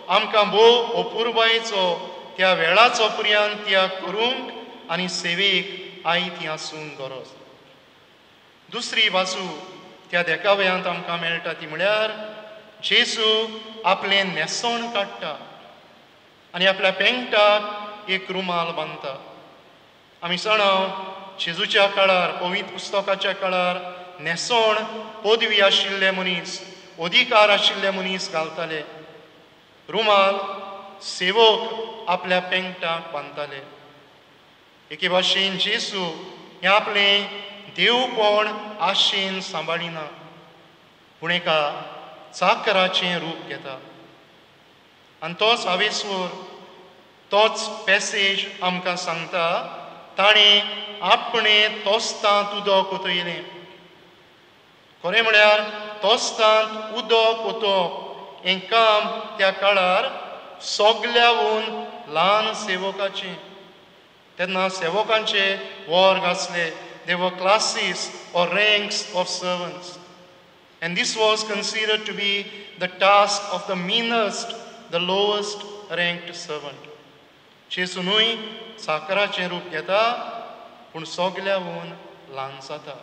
आमकां भोव अपुरबायेचो त्या वेळाचो पर्यंत त्याग करूंक आनी सेवेक आयती आसूंक गरज. दुसरी बाजू त्या देखाव्यांत आमकां मेळटा ती म्हळ्यार जेजू आपलें न्हेसोण काडटा आनी आपल्या पेंगटाक एक रुमाल बांदता. आमी जाणा जेजूच्या काळार, पवित्र पुस्तकाच्या काळार न्हेसोण पदवी आशिल्ले मनीस अधिकार आशिल्ले मनीस घालताले. रुमाल सेवक आपल्या पेंगटाक बांदताले. एके भाशेन जेसू हें आपलें देवपण आशेन सांबाळिना, पूण एका चाकराचें रूप घेता. आनी तोच हावेसूर, तोच पॅसेज आमकां सांगता, ताणें आपणें तोस्तांत उदक ओतयलें. खरें म्हळ्यार तोस्तांत उदक ओतोवप हें काम त्या काळार सगल्याहून ल्हान सेवकाचें. तेन्ना सेवकांचे वर्ग आसले. There were classes or ranks of servants. And this was considered to be the task of the meanest, the lowest ranked servant. जेसुनूय साकराचें रूप घेता, पूण सगल्याहून ल्हान जाता.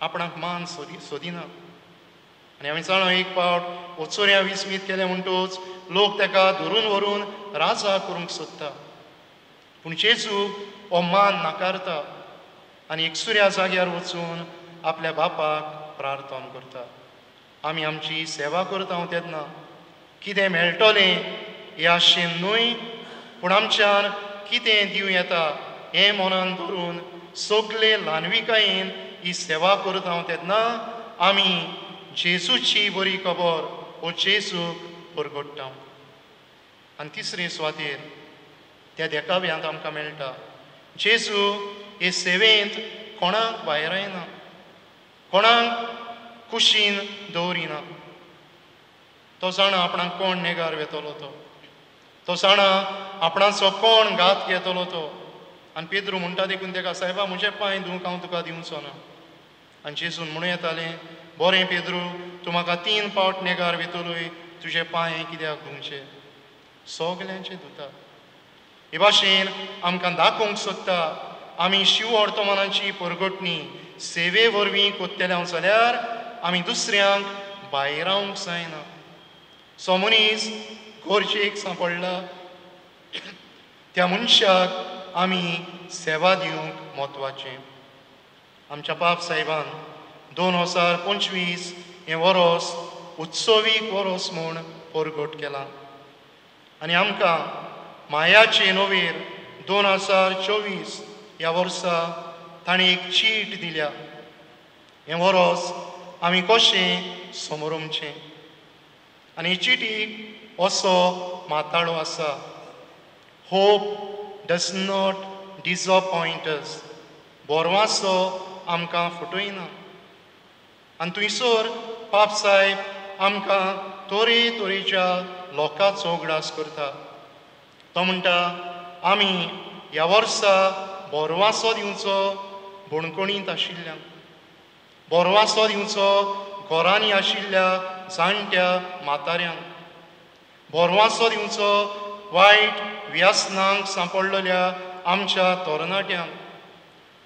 आपणाक मान सोदिना. आनी आमी जाणा एक पावट ओचोऱ्या विस्मीत केलें म्हणटूच लोक ताका धरून व्हरून राजा करूंक सोदता. पूण जेजू हो मान नाकारता आनी एकसुऱ्या जाग्यार वचून आपल्या बापाक प्रार्थना करता. आमी आमची सेवा करता तेन्ना कितें मेळटलें हे आशेन न्हय, पूण आमच्यान कितें दिवं येता हें मनान धरून सगळे ल्हानविकायेन ही सेवा करता तेन्ना आमी जेजूची बरी खबर हो जेजूक परगट्टा. आनी तिसरे सुवातेर त्या देखाव्यांत आमकां मेळटा जेजू हे सेवेंत कोणाक भायर येना, कोणाक कुशीन दवरिना. तो जाणा आपणाक कोण नेगार वेतलो तो जाणा आपणाचो कोण घात घेतलो तो. आनी पेद्रू म्हणटा देखून ताका, सायबा म्हजे पांय धुवंक हांव तुका दिवचो ना. आनी जेजून म्हणूं येतालें, बरें पेद्रू, तूं म्हाका 3 पावट नेगार वेतलोय, तुजे पांय कित्याक धुवचे? सगल्यांचे धुता. हे भाशेन आमकां दाखोवंक सोदता आमी शिव वर्तमानाची परगटणी सेवे वरवीं कोत्तेले जाल्यार आमी दुसऱ्यांक भायर रावंक जायना. सो मनीस गरजेक सांपडला त्या मनशाक आमी सेवा दिवंक म्हत्वाचें. आमच्या बाप साहेबान 2025 हें वरोस उत्सवीक वरोस म्हूण परगट केलां. आनी आमकां मायाचे नोवेर 2024 ह्या वर्सा ताणें एक चीट दिल्या. हें वरोस आमी कशें समोरमचें. आनी हे चिटीक असो माताळो आसा, होप डज नॉट डिसअपॉयंट अस. बोरवासो आमकां फटयना. आनी थंयसर पाप साहेब आमकां तरेतरेच्या लोकांचो उगडास करता. तो म्हणटा आमी ह्या वर्सा बोरवासो दिवचो बोणकोणींत आशिल्ल्यांक, बोरवासो दिवचो घरांनी आशिल्ल्या जाणट्या म्हाताऱ्यांक, बोरवासो दिवचो वायट व्यसनांक सांपडलेल्या आमच्या तरणाट्यांक,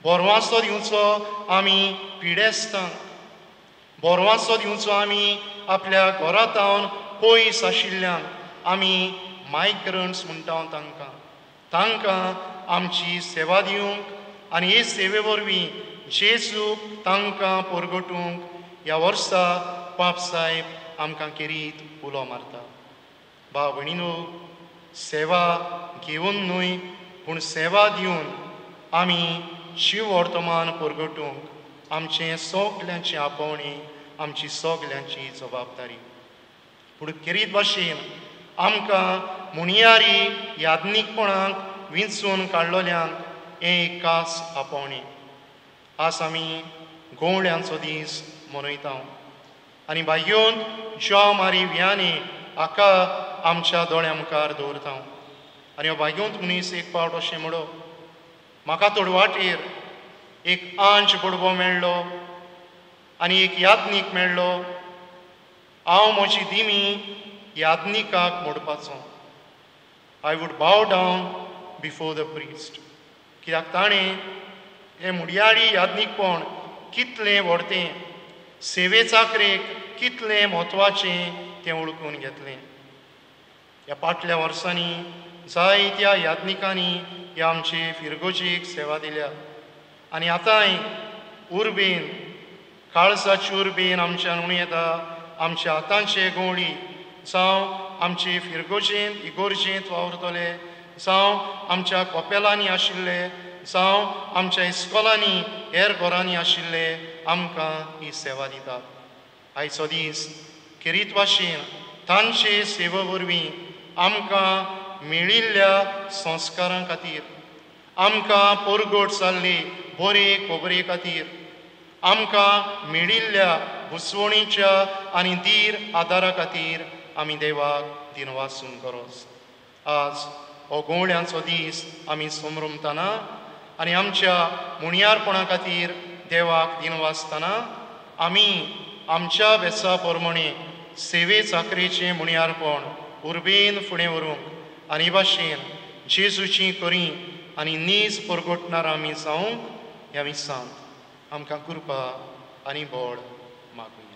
बोरवासो दिवचो आमी पिडेस्तांक, बोरवासो दिवचो आमी आपल्या घरांतावन पयस आशिल्ल्यांक, आमी मायग्रंट्स म्हणटा तांकां आमची सेवा दिवंक आनी हे सेवे वरवीं जेजूक तांकां परगटूंक ह्या वर्सा पाप साहेब आमकां केरीत उलो मारता. भाव भयणीनो, सेवा घेवन न्हय पूण सेवा दिवन आमी शिव वर्तमान परगटूंक आमचें सगल्यांची आपोवणी, आमची सगल्यांची जबाबदारी. पूण केरीत भाशेन आमकां मुणयारी यादनीकपणाक विंचून काडलोल्यांक हें एक खास आपोवणी. आज आमी गोवळ्यांचो दीस मनयता आनी भाग्योन ज्यो मारी वियानी हाका आमच्या दोळ्या मुखार दवरता. आनी हो भाग्योंत मनीस एक पावट अशें म्हणो, म्हाका थोडे वाटेर एक आंच बडबो मेळ्ळो आनी एक यादनीक मेळ्ळो. हांव म्हजी दिमी यादनिकाक मोडपाचो. I would bow down before the priest. कित्याक ताणें हें मुडयाळी यादनीकपण कितलें व्हडतें, सेवे चाकरेक कितलें म्हत्वाचें तें वळखून घेतलें. ह्या फाटल्या वर्सांनी जायत्या यादनिकांनी ह्या आमचे फिरगोजेक सेवा दिल्या. आनी आतांय उर्बेन, काळजाची उर्बेन आमच्यान म्हणूं येता आमच्या हातांचे गवळी जावं आमचे फिरगोजेंत इगोर्जेंत वावरतले जावं आमच्या कोपेलांनी आशिल्ले जावं आमच्या इस्कॉलांनी हेर घरांनी आशिल्ले आमकां ही सेवा दितात। आयचो दीस खेरीत भाशेन तांचे सेवे वरवीं आमकां मेळिल्ल्या संस्कारां खातीर, आमकां पोरगोट जाल्ली बरे खोबरे खातीर, आमकां मेळिल्ल्या घुसवणीच्या आनी धीर आदारा खातीर आमी देवाक दिनवासून करोस। आज हो गवळ्यांचो दीस आमी समरमतना आनी आमच्या मुणयारपणा खातीर देवाक दिनवासतना आमी आमच्या वेसा प्रमाणे सेवे चाकरेचें मुणयारपण उर्बेन फुडें व्हरूंक आनी भाशेन जेजूची करी आनी नीज परगोटणार आमी जावंक ह्या विसांत आमकां कृपा आनी बळ मागुया।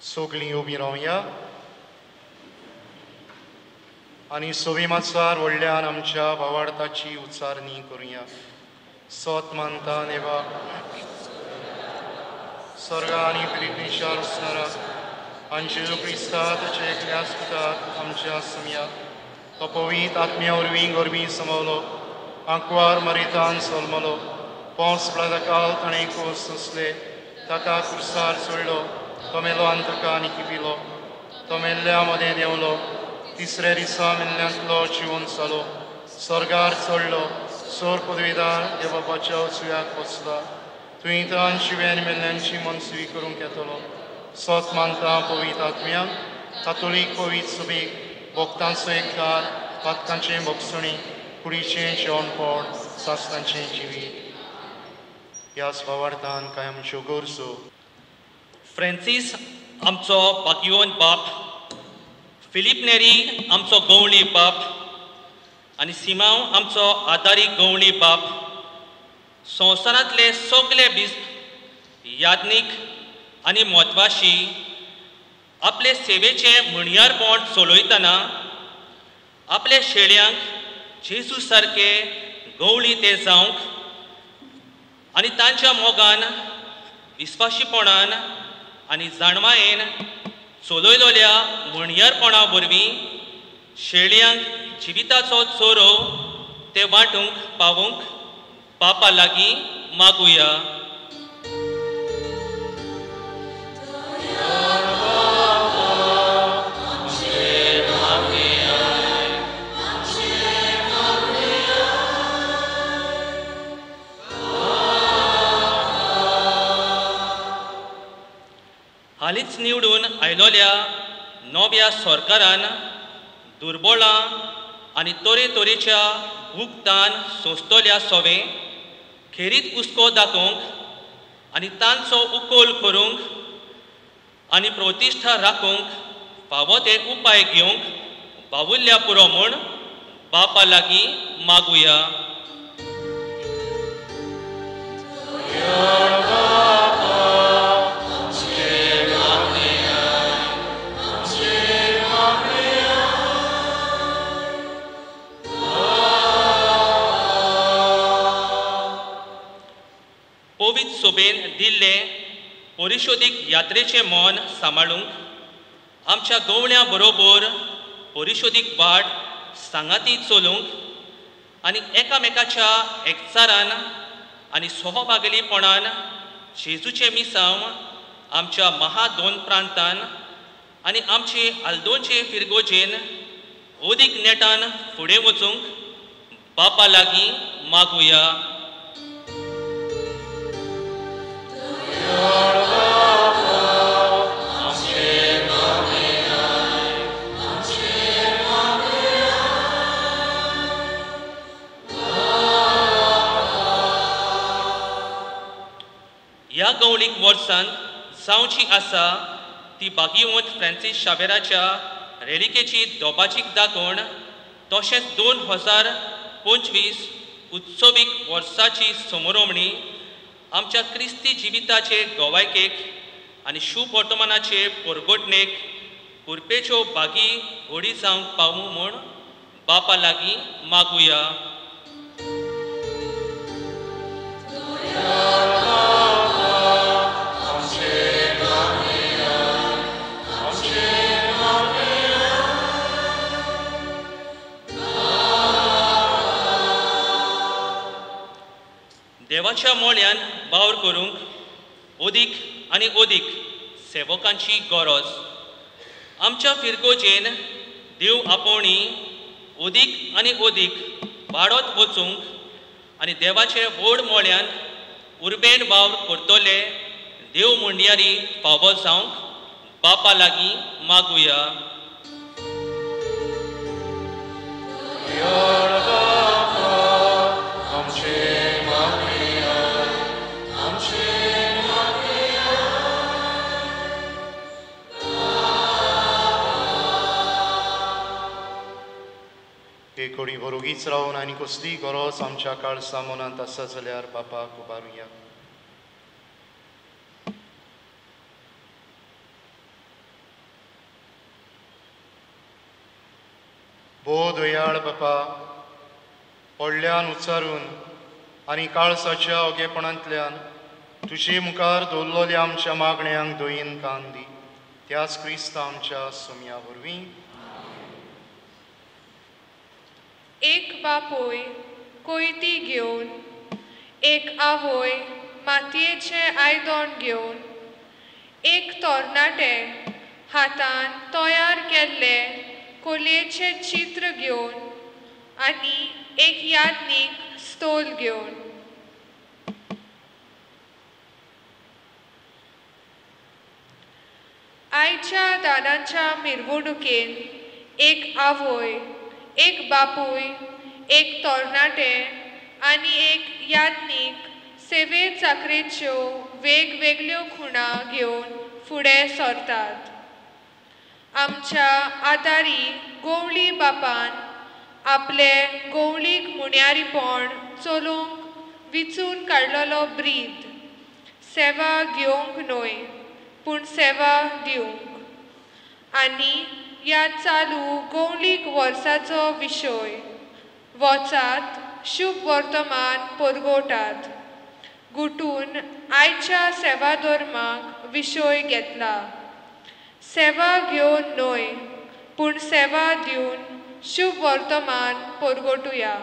सगळीं उबीं रावया आनी सवे माचार व्हडल्यान आमच्या भावार्थाची उच्चारणी करुया। सोत मानता देवाक स्वर्गा आनी पृथ्वीचेर असणारा आनी जेजू क्रिस्ता ताचे एकल्याच पुताक आमच्या समिया तो पवित्र आत्म्या वरवीं गरबी समवलो आंकवार मरितान सोलमलो पोंस काल ताणें कोस सोंसले ताका क्रुसार सोडलो तो मेलो अंतका निकिपिलो तो मेल्ल्या मदें देंवलो तिसऱ्या दिसा मेल्ल्यांतलो जिवन जालो स्वर्गार चडलो सोर पदवीदार देवबापाच्या उजव्याक बसला थंय तान शिव्यान मेल्ल्यांची मनसुवी करूंक येतलो। सोत मानता पवित्र आत्म्याक कातोलीक पवित्र सभेक भक्तांचो एकदार पातकांचें भोगसणी कुडीचें जेवणपण सासणांचें जिवीत। ह्याच भावार्थान कांय आमच्यो गरजो फ्रांसीस आमचो बागयोन बाप, फिलीप नेरी आमचो गवळी बाप आनी सिमांव आमचो आदारी गवळी बाप, संवसारांतले सगळे बिस्प याज्ञीक आनी म्हत्वाची आपले सेवेचें मुणयारपण चलयतना आपले शेळ्यांक जेजू सारके गवळी ते जावंक आनी तांच्या मोगान विस्वाशीपणान आनी जाणवायेन चलयलोल्या मुणयारपणा वरवीं शेळ्यांक जिविताचो चोरो ते वांटूंक पावूंक बापा लागीं मागुया। हालींच निवडून आयलोल्या नव्या सरकारान दुर्बळां आनी तरेतरेच्या भुगतान सोंसतल्या सोवे खेरीत हुस्को दाखोवंक आनी तांचो उखोल करूंक आनी प्रतिश्ठा राखूंक फावो ते उपाय घेवंक बाबुल्ल्या पुरो म्हूण बापा लागीं मागुया। पवित्र सोबेन दिल्ले परिशोधीक यात्रेचें मोन सांबाळूंक आमच्या गवळ्यां बरोबर परिशोधीक वाट सांगाती चलूंक आनी एकामेकाच्या एकचारान आनी सहभागलीपणान जेजूचे मिसांव आमच्या दोन प्रांतान आनी आमचे आल्दोचे फिरगोजेन ओदीक नेटान फुडें वचूंक बापा लागीं मागुया। ह्या गवळीक वर्सांत जावची आसा ती बागीवंत फ्रांसीस शावेराच्या रेलिकेची दोबाचीक दाखोवन तशेंच 2025 उत्सवीक वर्साची समोरवणी आमच्या क्रिस्ती जिविताचे गोवायकेक आनी शुभ वर्तमानाचे परगोटणेक कुरपेच्यो बागी व्हडी जावंक पावूं म्हूण बापा लागीं मागुया. देवाच्या मोळ्यान वावर करूंक ओदीक आनी ओदीक सेवकांची गरज. आमच्या फिरगोजेन देव आपोवणी ओदीक आनी ओदीक वाडत वचूंक आनी देवाचे व्हड मोळ्यान उर्बेन वावर करतले देव मुंड्यारी फावो जावंक बापा लागीं मागुया. कोणी बरोगीच रावन आनी कसली गरज आमच्या काळसा मनांत आसा जाल्यार बापाक उबारुया. भो दयाळ बापा, व्हडल्यान उच्चारून आनी काळसाच्या ओगेपणांतल्यान तुजे मुखार दवरलेल्या आमच्या मागण्यांक दयेन कान दी. त्याच क्रिस्त आमच्या सोम्या वरवीं. एक बापोय कोयती घेवन, एक आवय मातयेचें आयदोण घेवन, एक तरणाटे हातान तयार केल्ले कोलयेचें चित्र घेवन आनी एक यादनीक स्टोल घेवन. आयच्या दानाच्या मिरवणुकेन एक आवय, एक बापूय, एक तरणाटे आनी एक यादनीक सेवे चाकरेच्यो वेगवेगळ्यो खुणा घेवन फुडें सरतात. आमच्या आदारी गोवळी बापान आपले गोवळीक मुण्यारीपण चलोवंक विचून काडलेलो ब्रीद सेवा घेवंक न्हय पूण सेवा दिवंक. आनी ह्या चालू गोवळीक वर्साचो विशय वचात शुभ वर्तमान परगोटात गुटून आयच्या सेवा धर्माक विशय घेतला. सेवा घेवन न्हय पूण सेवा दिवन शुभ वर्तमान परगोटुया.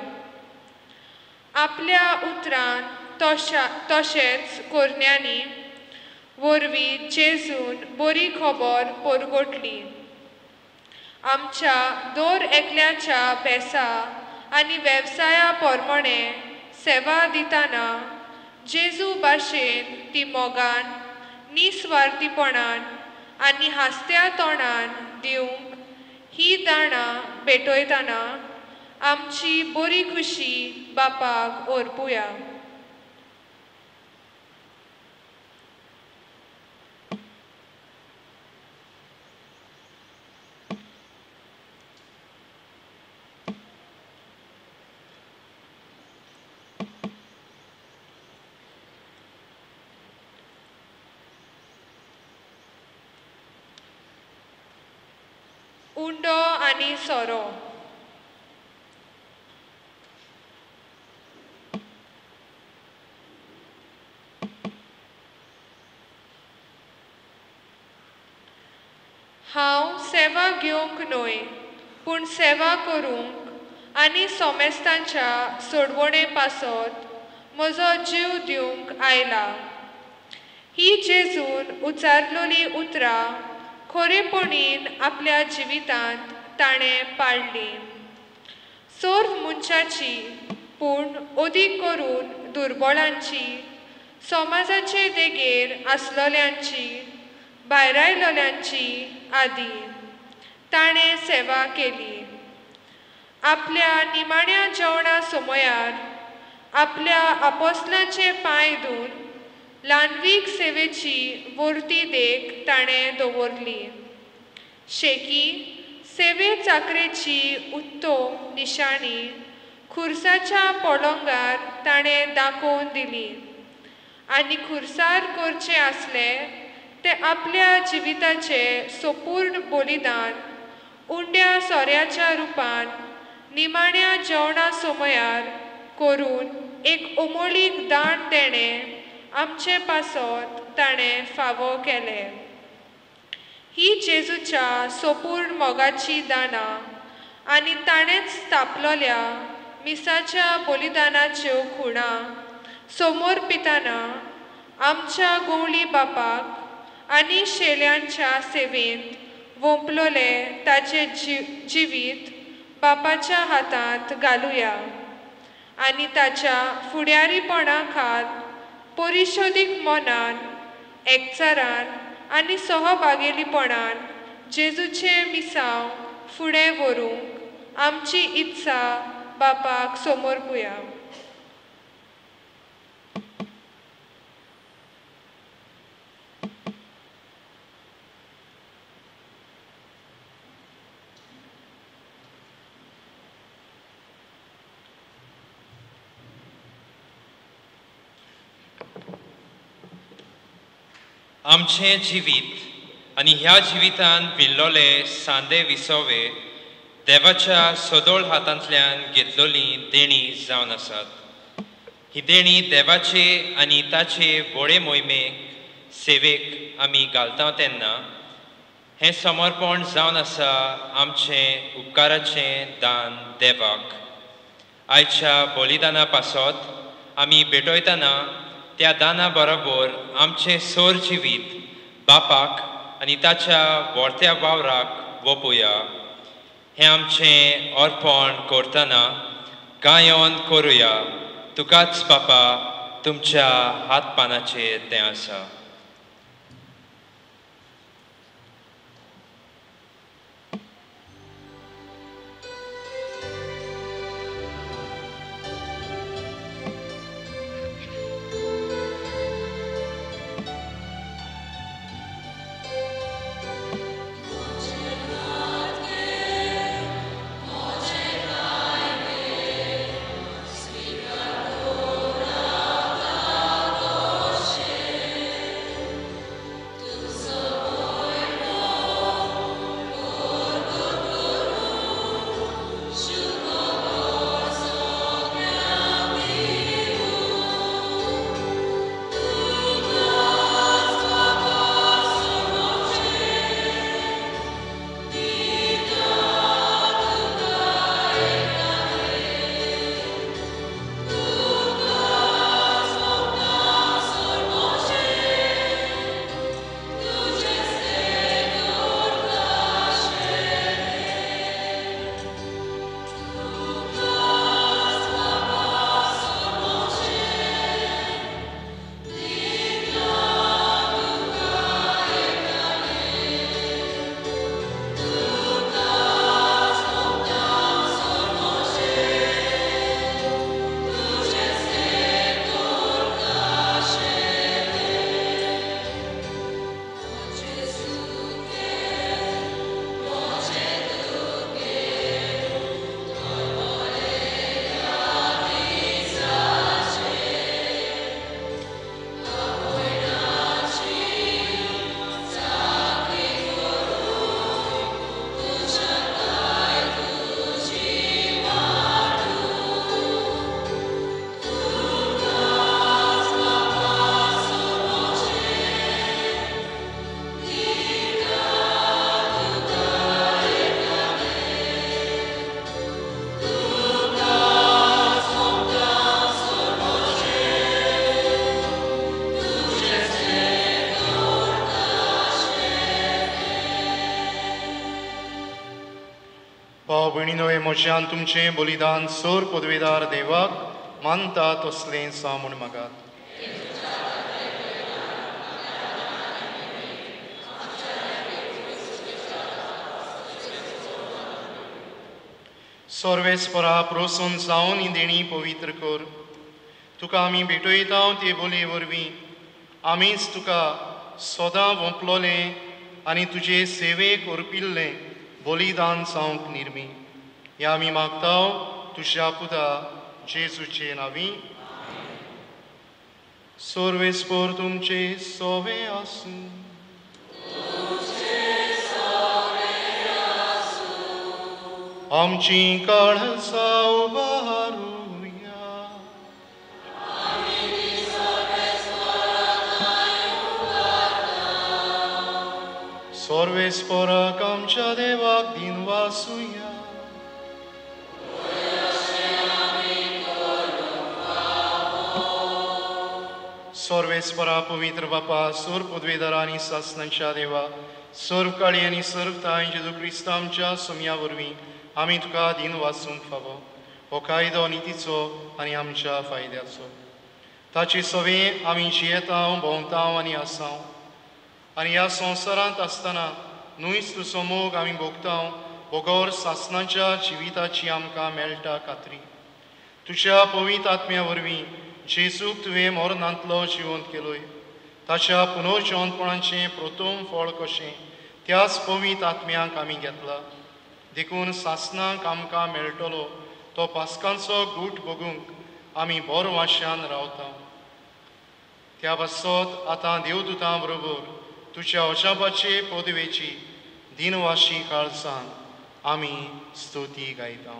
आपल्या उतरान तशेंच कोरण्यांनी वरवीं जेजून बरी खबर परगोटली. आमच्या दर एकल्याच्या भेसा आनी वेवसाया प्रमाणे सेवा दितना जेजू भाशेन ती मोगान निस्वार्थीपणान आनी हास्त्या तोंडान दिवंक ही दाणां भेटयतना आमची बरी खुशी बापाक अर्पुया. उंडो आनी सोरो. हांव सेवा घेवंक न्हय पूण सेवा करूंक आनी सोमेस्तांच्या सोडवणे पासत म्हजो जीव दिवंक आयला. ही जेजून उचारलोली उतरां खरेपणीन आपल्या जिवितांत ताणें पाळ्ळी. सोर्व मनशाची पूण अदीक करून दुर्बळांची, समाजाचे देगेर आसलोल्यांची, भायरायलोल्यांची आदी ताणें सेवा केली. आपल्या निमाण्या जेवणा समयार आपल्या आपोस्लांचे पांय धुवन ल्हानवीक सेवेची वर्ती देख ताणें दवरली. शेकी सेवे चाकरेची उत्तम निशाणी खुर्साच्या पॉलोंगार ताणें दाखोवन दिली आनी खुर्सार करचें आसले ते आपल्या जिविताचे संपूर्ण बलिदान उंड्या सोऱ्याच्या रुपान निमाण्या जेवणा समयार करून एक ओमळीक दान देणें आमचे पासत ताणें फावो केलें. ही जेजूच्या संपूर्ण मोगाची दानां आनी ताणेंच स्थापलोल्या मिसाच्या बलिदानाच्यो खुणा समोर पिताना आमच्या गवळी बापाक आनी शेल्यांच्या सेवेंत वंपलोले ताचे जिवीत बापाच्या हातांत घालुया आनी ताच्या फुडारीपणा खात परिशोधीक मनान एकचारान आनी सहभागेलीपणान जेजूचे मिसांव फुडें व्हरूंक आमची इत्सा बापाक समर्पुया. आमचे जिवीत आनी ह्या जिवितान विणलोले सांदे विसोवे देवाच्या सदोळ हातांतल्यान घेतलोली देणी जावन आसात. ही देणी देवाचे आनी ताचे व्हडे मोहिमेक सेवेक आमी घालता तेन्ना हें समर्पण जावन आसा आमचें उपकाराचें दान देवाक. आयच्या बलिदाना पासत आमी भेटयतना त्या दाना बरोबर आमचें सोर जिवीत बापाक आनी ताच्या व्हडत्या वावराक वोपुया. हें आमचें अर्पण करतना गायोन करुया. तुकाच बापा तुमच्या हात पानाचेर तें आसा. भाव भयणीनो, हे मोशान तुमचें बलिदान सोर पदवेदार देवाक मानता तसलें सा म्हूण मागात. सर्वेस्परा प्रोसून जावन ही देणी पवित्र कर. तुका आमी भेटयता ते बोले वरवीं आमीच तुका सदां वंपलोलें आनी तुजे सेवेक अर्पिल्लें बलिदान जावंक निर्मी हें आमी मागताव तुज्या पुता जेजूचे नांवी. सर्वेस्पर तुमचे सोवे आसूं. आमची काळजां उबारुया. सर्वेस्पराक आमच्या देवाक दिन वासुया. सर्वेस्परा पवित्र बापा सर्व पदवेदार आनी सासणांच्या देवा सर्व काळी आनी सर्व ताय जेजू क्रिस्त आमच्या सोम्या वरवीं आमी तुका दिन वाचूंक फावो हो कायदो नितीचो आनी आमच्या फायद्याचो. ताची सवें आमी जियेतांव भोंवतांव आनी आसांव आनी ह्या संवसारांत आसतना न्हूच तुजो मोग आमी भोगतांव भोगोर सासणाच्या जिविताची आमकां मेळटा खात्री. तुज्या पवित्र आत्म्या वरवीं जेजूक तुवें मरणांतलो जिवंत केलोय. ताच्या पुनर्जिवंतपणाचें प्रथम फळ कशें त्याच पवित्र आत्म्याक आमी घेतला. देखून सासणाक आमकां मेळटलो तो पास्कांचो गूट बगूंक आमी बोर वाश्यान रावता. त्या पासत आतां देवदूतां बरोबर तुज्या अजापाचे पदवेची दिनवाशी काळजान आमी स्तुती गायता.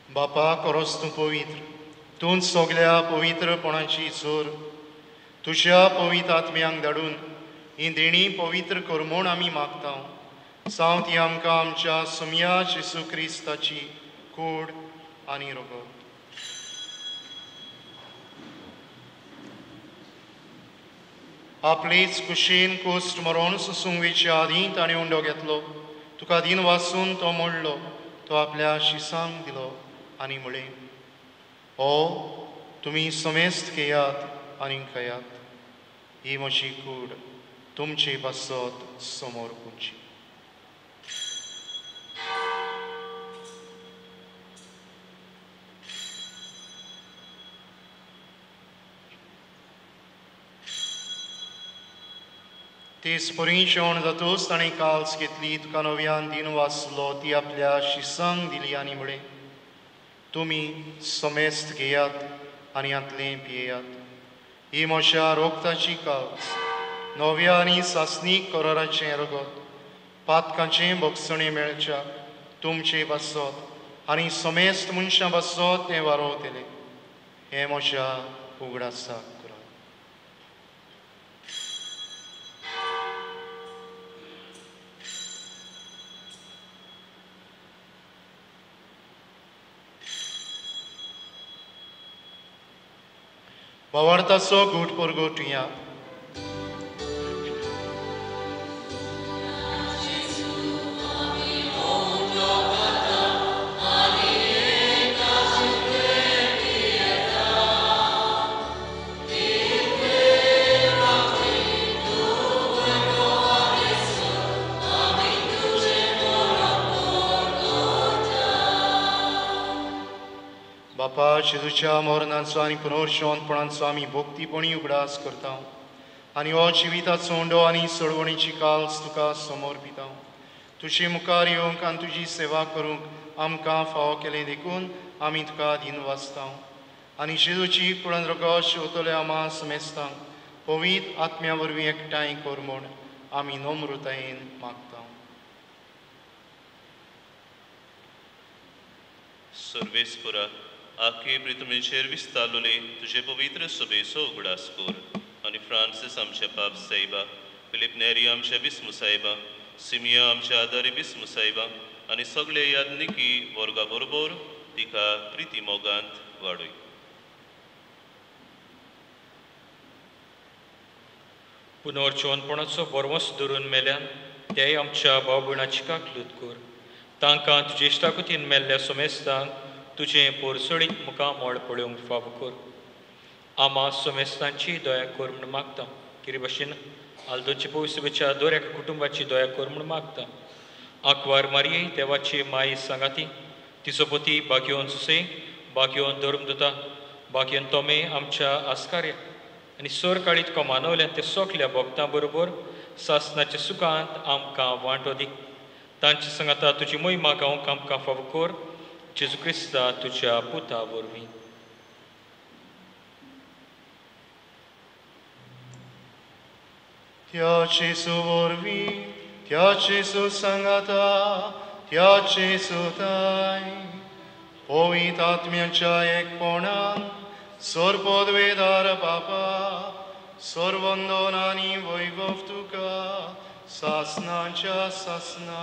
बापा करोस तूं पवित्र तूं सगळ्या पवित्रपणाची जोर तुज्या पवित्र आत्म्यांक धाडून ही देणी पवित्र कर म्हूण आमी मागतांव. जावं ती आमकां आमच्या सोम्या जेजू क्रिस्ताची कूड आनी रगत. आपलेच कुशेन कोस्ट मरोन सुसूंक वेच्या आदीं ताणें उंडो घेतलो. तुका दिन वाचून तो मोडलो. तो आपल्या शिसांक दिलो आनी म्हळें, हो तुमी समेस्त घेयात आनी खयात. ही म्हजी कूड तुमचे पासत समोर पुंची. तेच परी जेवण जातूच ताणें काल्स घेतली. तुका नव्यान दिन वाचलो. ती आपल्या शिसांक दिली आनी म्हळें, तुमी समेस्त घेयात आनी हातलें पियेयात. ही म्हज्या रोगताची काल्स नव्या आनी सासणीक कराराचें रगत पातकांचें भक्षणें मेळच्या तुमचे पासत आनी समेस्त मनशां पासत तें वारोवतलें. हें म्हज्या उगडासाक करा. वावरताचो गूट परगोटुया. बापा जेजूच्या मरणाचो आनी पुनर्जिवंतपणाचो आमी भोक्तीपणी उगडास करता आनी हो जिविताचो उंडो आनी सडवणीची काल्स तुका समर्पिता. तुजे मुखार येवंक आनी तुजी सेवा करूंक आमकां फावो केलें देखून आमी तुका दिन वाचता. आनी जेजूची कुळन रगोश उतोले आमा समेस्तांक पवित्र आत्म्या वरवीं एकठांय कर म्हूण आमी नम्रतायेन मागता. सर्वेस्परा आखे प्रितमेचेर विस्तारलोले तुझे पवित्र सभेचो उगडास कर आनी फ्रांसीस आमच्या पाप सायबा, फिलिप नेरी आमच्या बिस्मू सायबा, सिमिया आमच्या आदारी बिस्मू सायबा आनी सगळे यादनिकी वर्गा बरोबर तिका प्रिती मोगांत वाडय. पुनर्जीवनपणाचो बरवंस धरून मेल्यान तेय आमच्या भाव भयणाची काकलूत कर. तांकां तुजे इश्टाकुतीन मेल्ल्या समेस्तांक तुजें पोरसळीक मुखार मोड पळोवंक फावो कर. आमा समेस्तांची दया कर म्हूण मागता. किरी भाशेन आल्दोचे पवित्रसभेच्या दर एका कुटुंबाची दया कर म्हूण मागता. आंकवार मारये देवाची माई सांगाती, तिचो पती भाग्यवन सुसे, भाग्यवन धर्मदुता, भाग्यवन तोमे आमच्या आस्कार्या आनी सर काळीत कोमानवल्यान ते सोखल्या भक्तां बरोबर सासनाच्या सुखांत आमकां वांटो दी. तांचे सांगाता तुजी मोहिमा गावंक आमकां फावो कर. जेजू क्रिस्ता तुज्या पुता वरवीं. त्या जेजू वरवीं, त्या जेजू सांगाता, त्या जेजू ताय पवित्र आत्म्याच्या एकपणान सर पदवेदार बापा, सर वंदन आनी वैभव तुका सासनाच्या सासना.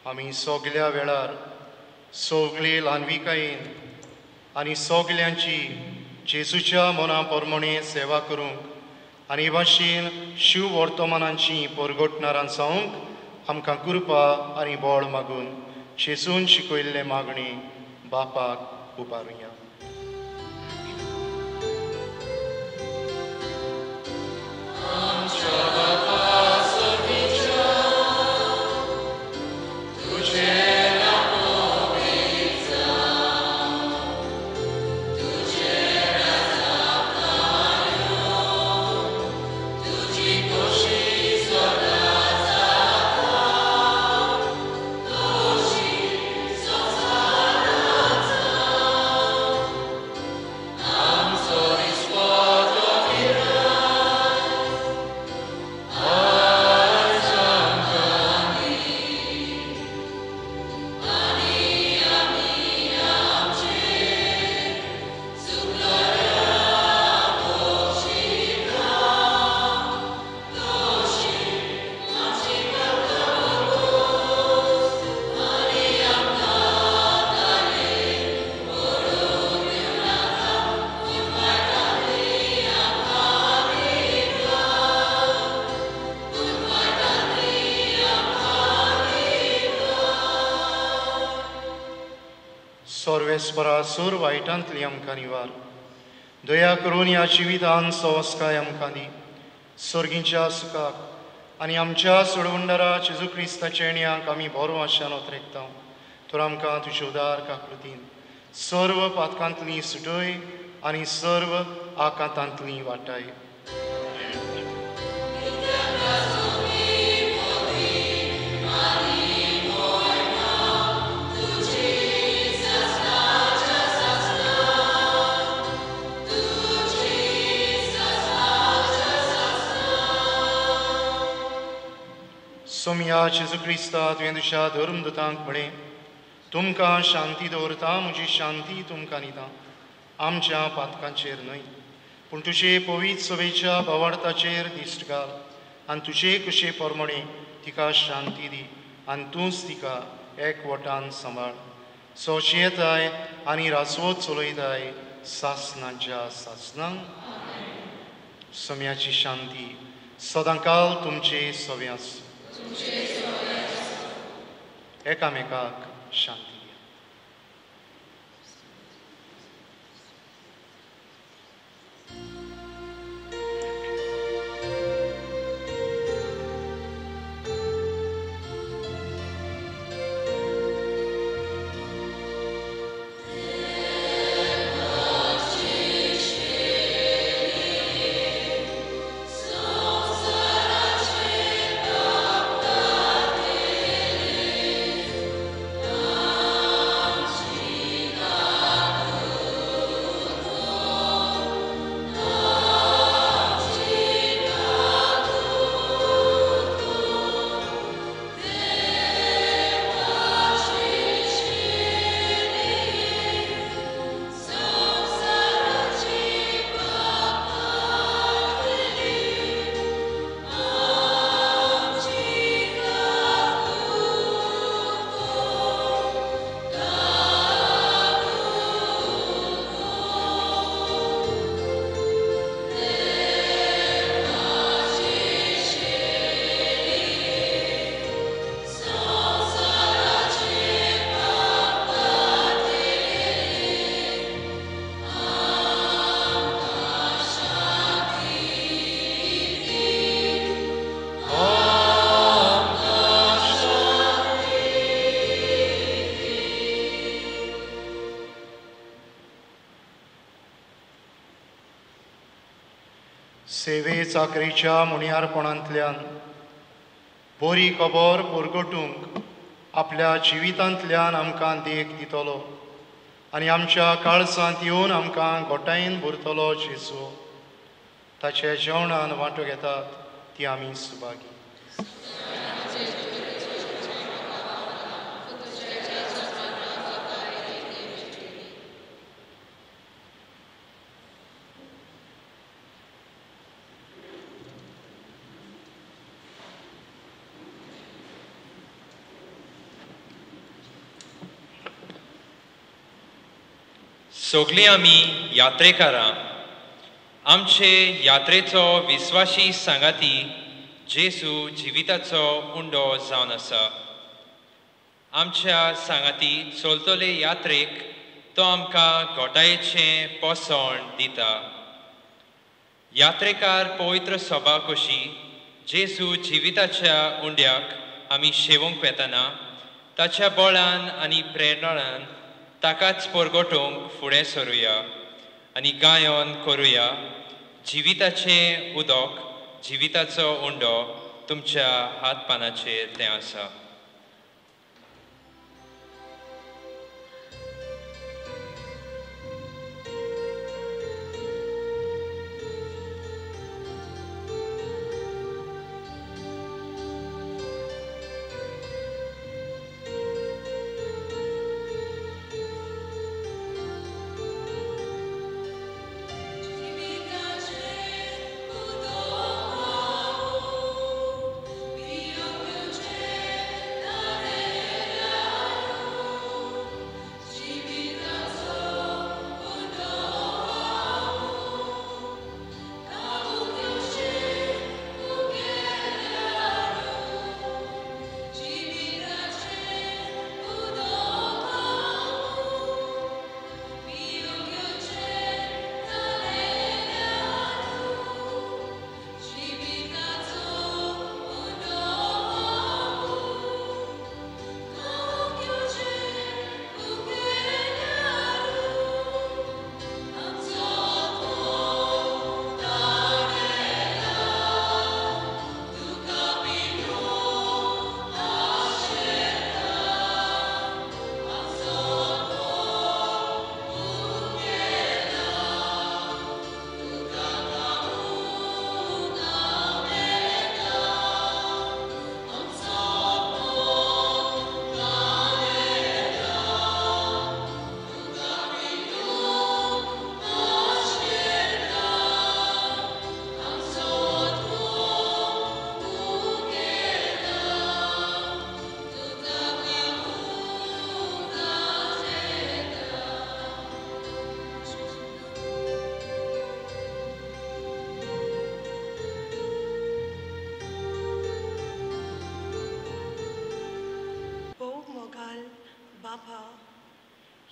आमी सगल्या वेळार सगळे ल्हानविकायेन आनी सगल्यांची जेजूच्या मना प्रमाणे सेवा करूंक आनी भाशेन शिव वर्तमानांची परगटणारां जावंक आमकां कृपा आनी बळ मागून जेजून शिकयल्ले मागणे बापाक उबारुया. सर्वेस्परा सूर वायटांतली आमकां निवार. दया करून ह्या जिवितान संस्काय आमकां दी. सर्गीच्या सुखाक आनी आमच्या सोडवंडरा जेजू क्रिस्ताच्या येण्याक आमी बरो आशान ओतरेकता. तर आमकां तुज्या उदार काकृतीन सर्व पातकांतली सुटय आनी सर्व आकांतांतली वाटाय. सोम्या जेजू क्रिस्ता तुवें तुज्या धर्मदुतांक म्हळें, तुमकां शांती दवरता, म्हजी शांती तुमकां दिता. आमच्या पातकांचेर न्हय पूण तुजे पवित्र सभेच्या भावार्थाचेर दिश्ट घाल आनी तुजे कुशे प्रमाणे तिका शांती दी आनी तूंच तिका एकवटान सांबाळ. सोशेताय आनी रासवत चलयताय सासनांच्या सासनांक. सोम्याची शांती सदांकाल तुमचे सव्यास. एकामेकाक शांती. साखरेच्या मुणयारपणांतल्यान बरी खबर परगटूंक आपल्या जिवितांतल्यान आमकां देख दितलो आनी आमच्या काळजांत येवन आमकां गोठायेन भरतलो जेजू ताचे जेवणान वांटो घेतात ती आमी सुभागी. सगळीं आमी यात्रेकारां आमचे यात्रेचो विस्वासी सांगाती जेजू जिविताचो उंडो जावन आसा. आमच्या सांगाती चलतले यात्रेक तो आमकां घोटायेचें पोसण दिता. यात्रेकार पवित्र सभा कशी जेजू जिविताच्या उंड्याक आमी शेवूंक वेतना ताच्या बळान आनी प्रेरणान ताकाच परगटूंक फुडें सरुया आनी गायोन करुया जिविताचें उदक जिविताचो उंडो तुमच्या हात पानाचेर तें आसा.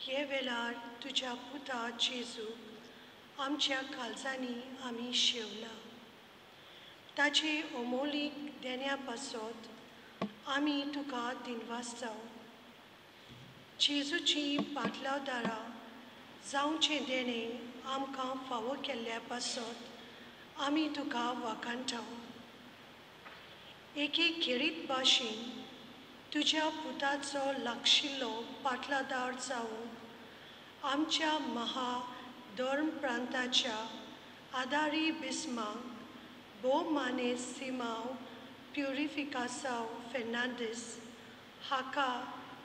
हे वेळार तुझ्या पुता जेजूक आमच्या काळजांनी आमी शेवला. ताचे अमोलीक देण्या पासत आमी तुका दिनवासताव. जेजूची पाटलावदारां जावचें देणें आमकां फावो केल्ल्या पासत आमी तुका वाखाणटाव. एके खेरीत भाशेन तुज्या पुताचो लागशिल्लो पाटलादार जावन आमच्या धर्म प्रांताच्या आदारी बिस्मांक भोवमाने सिमांव प्युरिफिकासांव फेर्नांडीस हाका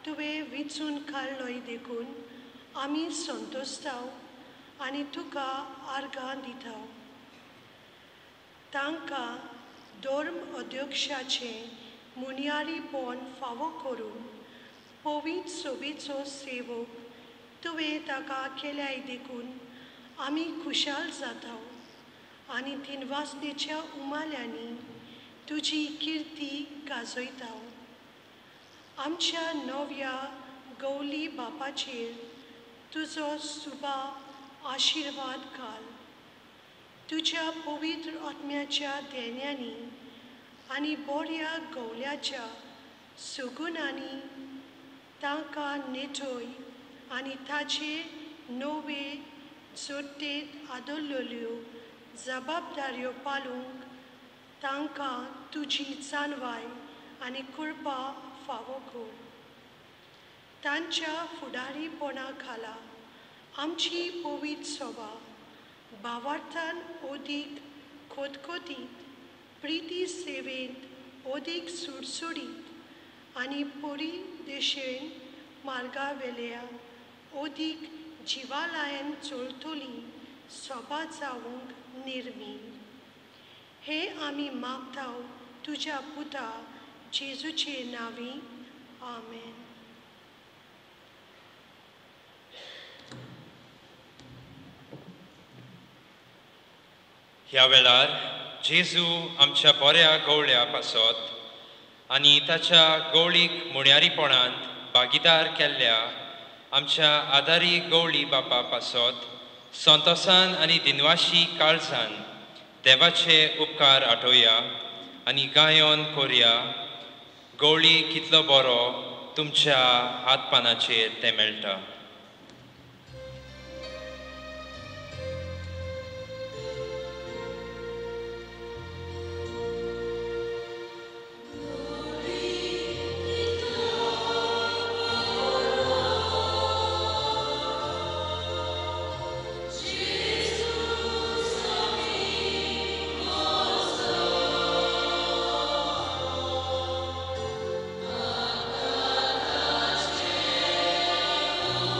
तुवें विचून काडलोय देखून आमी संतोश्ताव आनी तुका आर्गां दिताव. तांकां धर्म अध्यक्षाचें मुनियारीपण फावो करून पवित्र सोबीचो सेवक तुवें ताका केल्याय देखून आमी खुशाल जाताव आनी दिनवासनेच्या उमाल्यांनी तुजी किर्ती गाजयताव. आमच्या नव्या गवली बापाचेर तुजो सुबा आशिर्वाद घाल. तुज्या पवित्र आत्म्याच्या देण्यांनी आनी बऱ्या गवल्याच्या सुगुणांनी तांकां नेटोय आनी ताचे नवे जोडटेंत आदरलेल्यो जबाबदाऱ्यो पाळूंक तांकां तुजी जानवाय आनी कृपा फावो कर. तांच्या फुडारीपणा खाला आमची पवित्र सभा भावार्थान ओदीक खोतखोतीत, प्रिती सेवेंत ओदीक सुडसुडीत आनी पोरी देशेन मार्गा वेल्या ओदीक जिवालयान चलतली सभा जावंक निर्मी. हे आमी मागताव तुज्या पुता जेजूचे नांवी. आमेन. ह्या वेळार जेजू आमच्या बऱ्या गवळ्या पासत आनी ताच्या गवळीक मुण्यारीपणांत भागीदार केल्ल्या आमच्या आदारी गवळी बापा पासत संतोसान आनी दिनवाशी काळजान देवाचे उपकार आठोवया आनी गायोन कोरया. गवळी कितलो बरो तुमच्या हातपानाचेर ते मेळटा. Oh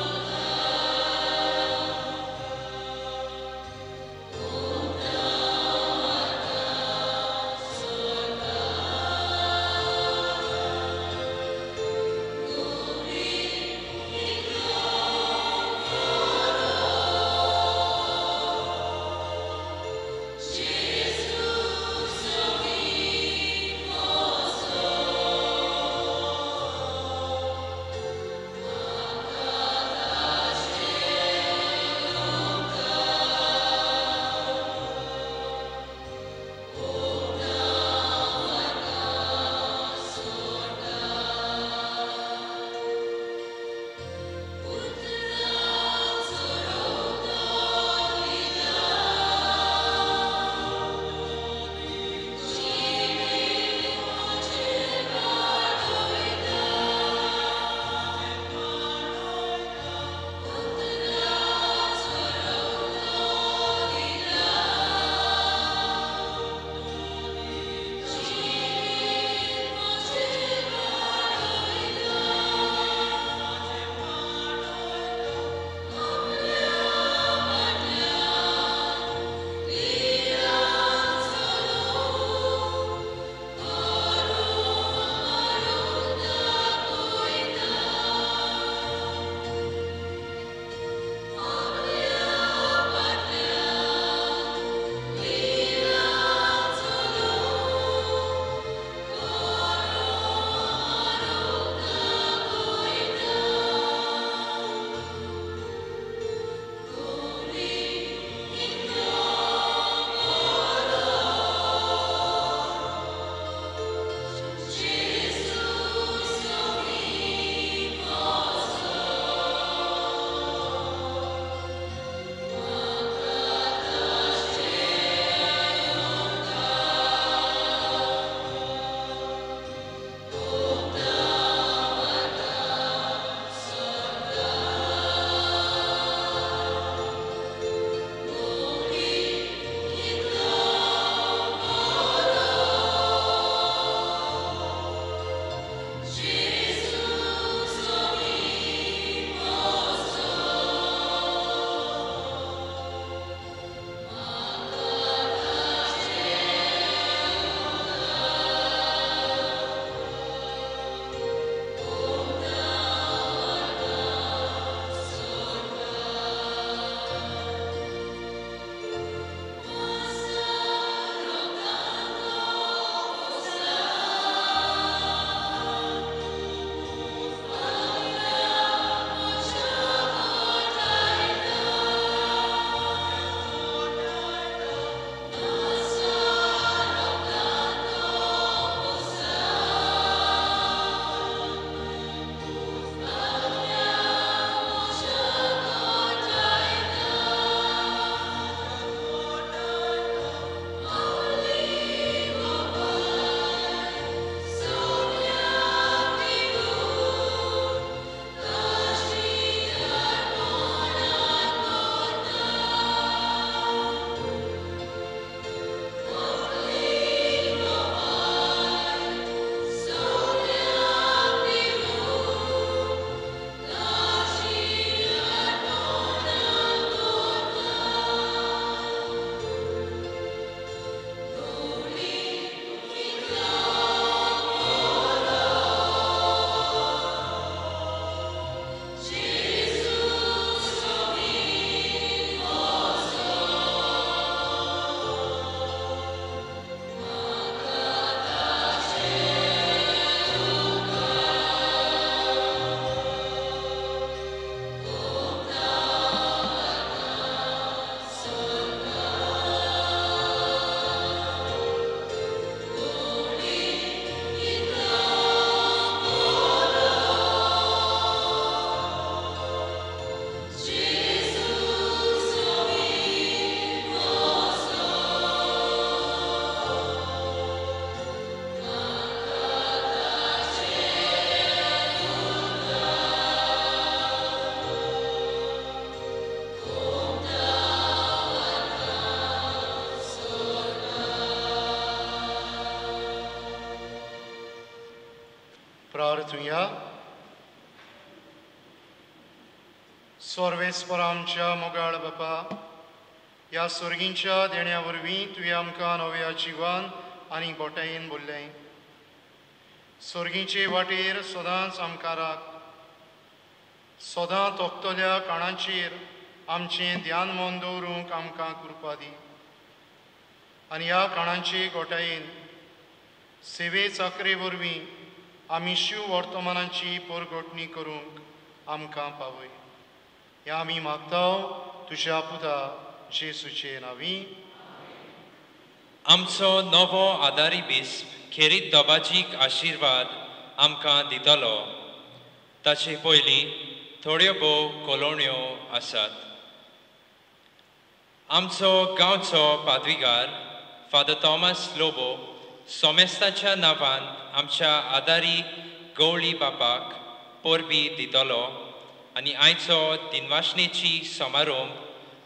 प्रार्थुया. सर्वेस्पर आमच्या मोगाळ बापा, ह्या सर्गींच्या देण्या वरवीं तुवें आमकां नव्या जिवान आनी गोठायेन भरलें. सर्गीचे वाटेर सदांच आमकां राख. सदां तोपतल्या काळांचेर आमचें ध्यान मन दवरूंक आमकां कृपा दी. आनी ह्या काळांचे गोठायेन सेवे चाकरे वरवीं आमी शिव वर्तमानांची परगोटणी करूंक आमकां पावय. हें आमी मागतांव तुज्या पुता जेसूचे नांवीं. आमचो नवो आदारी बिस्प खेरीत दोबाजीक आशिर्वाद आमकां दितलो. ताचे पयलीं थोड्यो भोव कॉलोन्यो आसात. आमचो गांवचो पादवीगार फादर थॉमस लोबो सोमेस्ताच्या नांवान आमच्या आदारी गवळी बापाक परबी दितलो आनी आयचो दिनवासणेची समारोप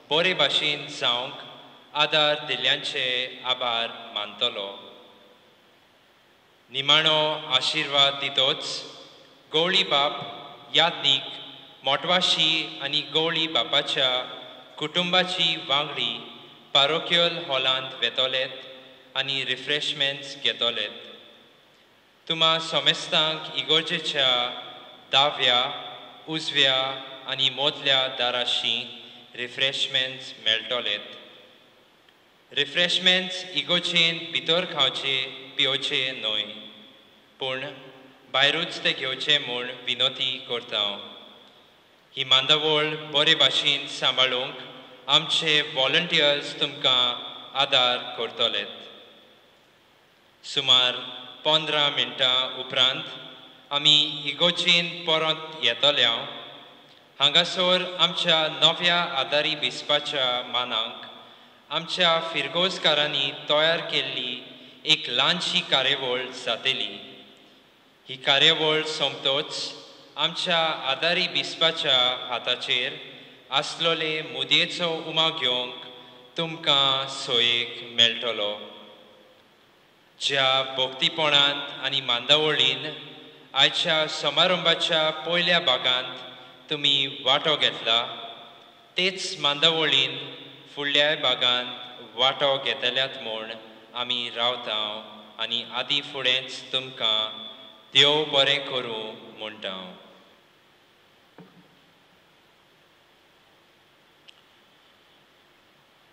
बरे भाशेन जावंक आदार दिल्ल्यांचे आभार मानतलो. निमाणो आशिर्वाद दितोच गवळी बाप यादनीक मोटवाशी आनी गवळी बापाच्या कुटुंबाची वांगडी पारोकियल हॉलांत वेतोलेत आनी रिफ्रेशमेंट्स घेतोलेत. तुमा सोमेस्तांक इगोर्जेच्या दाव्या उजव्या आनी मोदल्या दाराशी रिफ्रेशमेंट्स मेळटोलेत. रिफ्रेशमेंट्स इगोचेन भितर खावचे पिवचे न्हय, पूण भायरूच ते घेवचे म्हूण विनोती करता. ही मांदावळ बरे भाशेन सांबाळूंक आमचे वॉलंटियर्स तुमकां आदार करतलेत. सुमार 15 मिनटां उपरांत आमी इगोचेन परत येतल्या. हांगासर आमच्या नव्या आदारी बिस्पाच्या मानांक आमच्या फिरगोजकारांनी तयार केल्ली एक ल्हानशी कार्यावळ जातली. ही कार्यावळ सोंपतच आमच्या आदारी बिस्पाच्या हाताचेर आसलोले मुदयेचो उमा घेवंक तुमकां सोयेक मेळटलो. ज्या भोक्तीपणांत आनी मांदावळीन आयच्या समारंभाच्या पयल्या भागांत तुमी वांटो घेतला, तेच मांदावळीन फुडल्या भागांत वांटो घेतल्यात म्हूण आमी रावता आनी आदी फुडेंच तुमकां देव बरें करूं म्हणटा.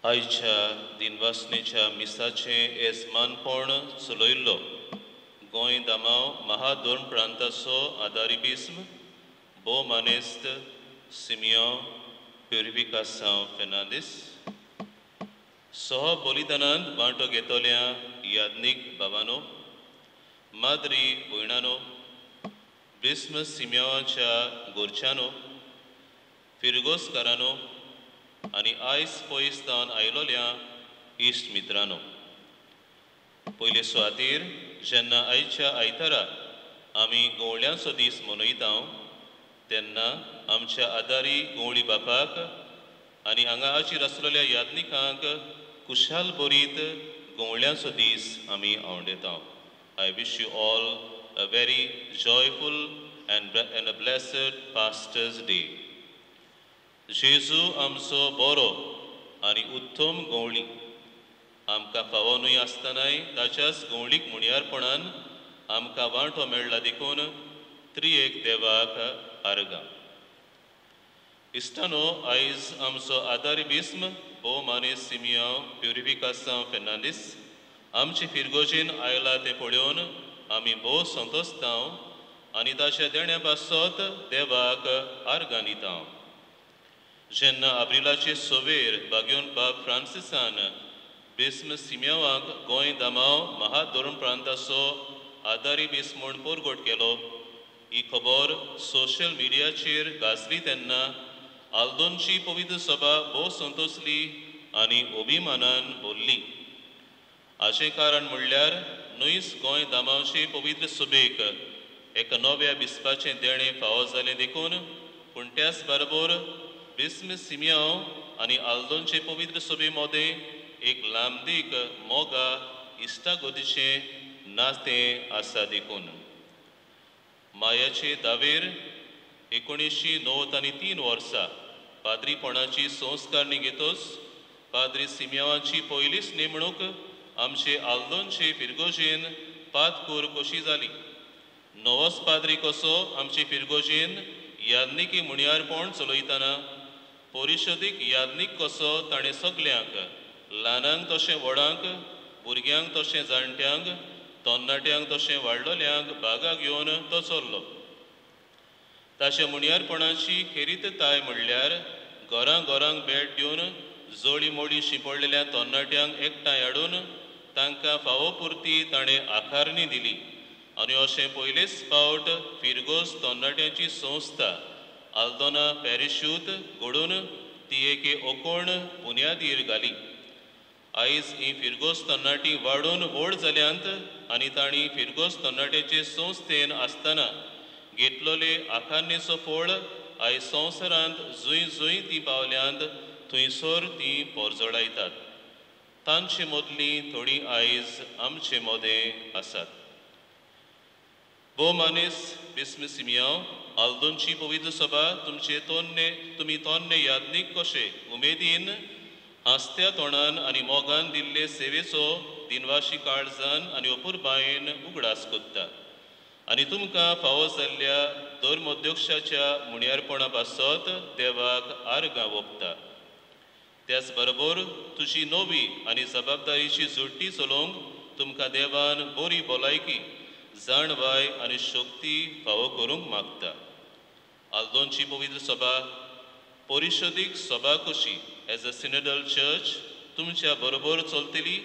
आयच्या दिनवासनेच्या मिसाचें येजमानपण चलयल्लो गोंय दामांव महादोन प्रांताचो आदारी बिस्म बो मानेस्त सिमियो प्युरिफिकासांव फेर्नांदीस सह बलिदानांत वांटो घेतल्या यादनीक बाबानो, माद्री भयणानो, बिस्म सिमियोवाच्या गोरच्यांनो, फिरगोसकारांनो आनी आयज पयसतावन आयलोल्या इश्ट मित्रांनो. पयले सुवातेर जेन्ना आयच्या आयतारा आमी गवळ्यांचो दीस मनयता तेन्ना आमच्या आदारी गवळी बापाक आनी हांगा हाचेर आसलेल्या यादनिकांक कुशाल बरीत गवळ्यांचो दीस आमी आवडयता. I wish you all a very joyful and a blessed Pastor's Day. जेजू आमचो बरो आनी उत्तम गवळी आमकां फावोनूय आसतनाय ताच्याच गवळीक मुणयारपणान आमकां वांटो मेळ्ळा देखून त्रिएक देवाक आर्गां. इश्टानो, आयज आमचो आदारी बिस्म बो मानेस सिमियो प्युरिफिकासांव फेर्नांदीस आमचे फिरगोजेन आयला तें पळोवन आमी भोव संतोसता आनी ताच्या देण्या पासत देवाक आर्गां दिता. जेन्ना अब्रिलाचे सोवेर बागयोन बाब फ्रांसिसान बिस्म सिमियोवाक गोंय दामांव महादोरण प्रांताचो आदारी बिस्म म्हूण परगोट केलो, ही खबर सोशल मिडियाचेर गाजली तेन्ना आल्दोनची पवित्र सभा भोव संतोसली आनी अभिमानान भरली. हाचें कारण म्हणल्यार नुयस गोंय दामांवचे पवित्र सभेक एका नव्या बिस्पाचें देणें फावो जालें देखून, पूण त्याच बरोबर बिस्म सिमियोव आनी आल्दोनचे पवित्र सभे मदें एक लांबदीक मोगा इश्टागोदीचें नातें आसा देखून. मायाचे दावेर 1993 वर्सा पाद्रीपणाची संस्कारणी घेतोस पाद्री सिमियांवाची पयलीच नेमणूक आमचे आल्दोनचे फिरगोजेन पातकूर कशी जाली. नवोच पाद्री कसो आमचे फिरगोजेन यादनिकी मुणयारपण चलयतना परिशदीक यादनीक कसो ताणें सगल्यांक ल्हानांक तशें व्हडांक भुरग्यांक तशें जाणट्यांक तरणाट्यांक तशें वाडलोल्यांक भागाक घेवन तो चल्लो. ताच्या मुणयारपणाची खेरीतताय म्हणल्यार घरांक भेट दिवन जोळी मोळी शिंपडलेल्या तरणाट्यांक एकठांय हाडून तांकां फावो पुरती ताणें आकारणी दिली आनी अशें पयलेच फावट फिरगोस तरणाट्यांची संस्था आल्दोना पॅरिशूत घडून ती एके ओकोण बुन्यादीर घाली. आयज ही फिरगोस तरणाटी वाडून व्हड जाल्यांत आनी तांणी फिरगोस तरणाट्याचे संस्थेन आसतना घेतलोले आकारणेचो फळ आयज संवसारांत जूय ती पावल्यांत थंयसर ती पोरजोडायतात. तांचे मदलीं थोडीं आयज आमचे मोदें आसात. भोवमानेस बिस्म सिमियांव आल्दोनची पवित्र सभा तुमी तोन्ने यादनीक कशे उमेदीन हांसत्या तोंडान आनी मोगान दिल्ले सेवेचो दिनवाशी काळजान आनी अपुरबायेन उगडास कोत्ता आनी तुमकां फावो जाल्ल्या धर्मोद्योक्षाच्या मुणयारपणा पासत देवाक आर्गां ओंपता. त्याच बरोबर तुजी नवी आनी जबाबदारीची जोडटी चलोवंक तुमकां देवान बरी भलायकी जाणवाय आनी शक्ती फावो करूंक मागता. आल्दोनची पवित्र सभा परिशदीक सभा कशी एज अ सिनेडल चर्च तुमच्या बरोबर चलतली